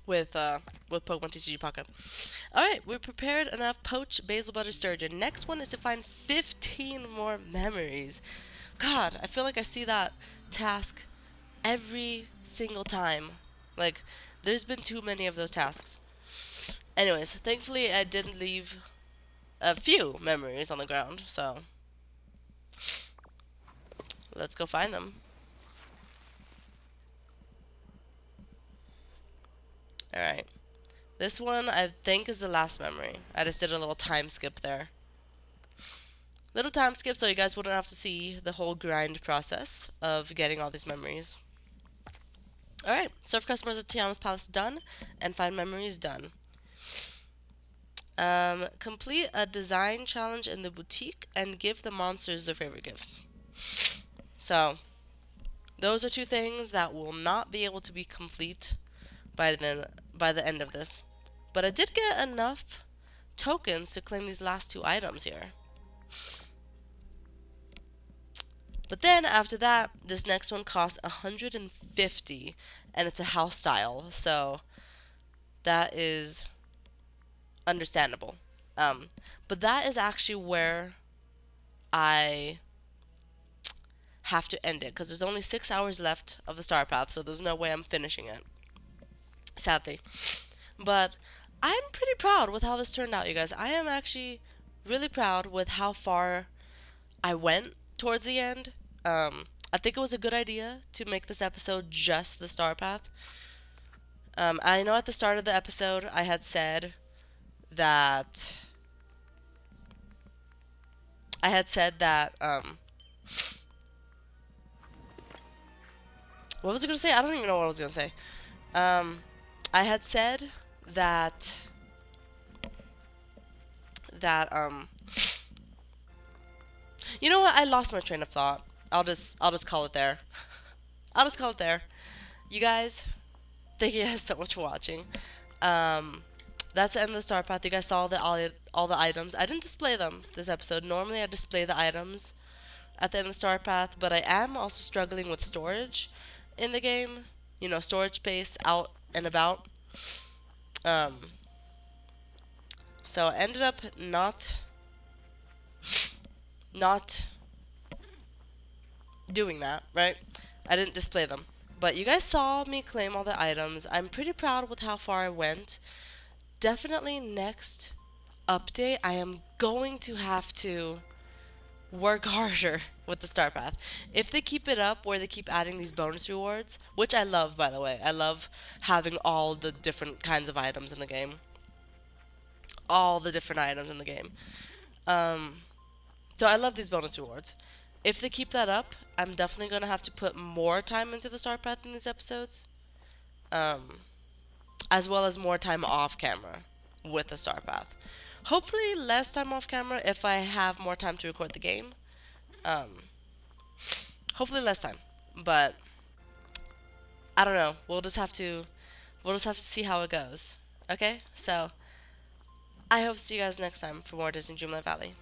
With Pokemon TCG Pocket. Alright, we prepared enough poached basil butter sturgeon. Next one is to find 15 more memories. God, I feel like I see that task every single time. Like, there's been too many of those tasks. Anyways, thankfully I didn't leave a few memories on the ground, so let's go find them. Alright. This one I think is the last memory. I just did a little time skip there. Little time skip so you guys wouldn't have to see the whole grind process of getting all these memories. Alright, serve customers at Tiana's Palace done, and find memories done. Complete a design challenge in the boutique and give the monsters their favorite gifts. So, those are two things that will not be able to be complete by the end of this. But I did get enough tokens to claim these last two items here. But then after that, this next one costs 150 and it's a house style, so that is understandable. But that is actually where I have to end it, because there's only 6 hours left of the star path, so there's no way I'm finishing it, sadly. But I'm pretty proud with how this turned out, you guys. I am actually really proud with how far I went towards the end. I think it was a good idea to make this episode just the star path. I know at the start of the episode I had said that what was I gonna say? I don't even know what I was gonna say. I had said that you know what? I lost my train of thought. I'll just call it there. I'll just call it there. You guys, thank you guys so much for watching. That's the end of the star path. You guys saw all the items. I didn't display them this episode. Normally I display the items at the end of the star path, but I am also struggling with storage in the game. You know, storage space out and about. So I ended up not doing that, right? I didn't display them. But you guys saw me claim all the items. I'm pretty proud with how far I went. Definitely next update, I am going to have to work harder with the star path. If they keep it up where they keep adding these bonus rewards, which I love by the way. I love having all the different kinds of items in the game. All the different items in the game. So I love these bonus rewards. If they keep that up, I'm definitely gonna have to put more time into the star path in these episodes. As well as more time off camera with the star path. Hopefully less time off camera if I have more time to record the game. Hopefully less time. But I don't know. We'll just have to see how it goes. Okay? So I hope to see you guys next time for more Disney Dreamlight Valley.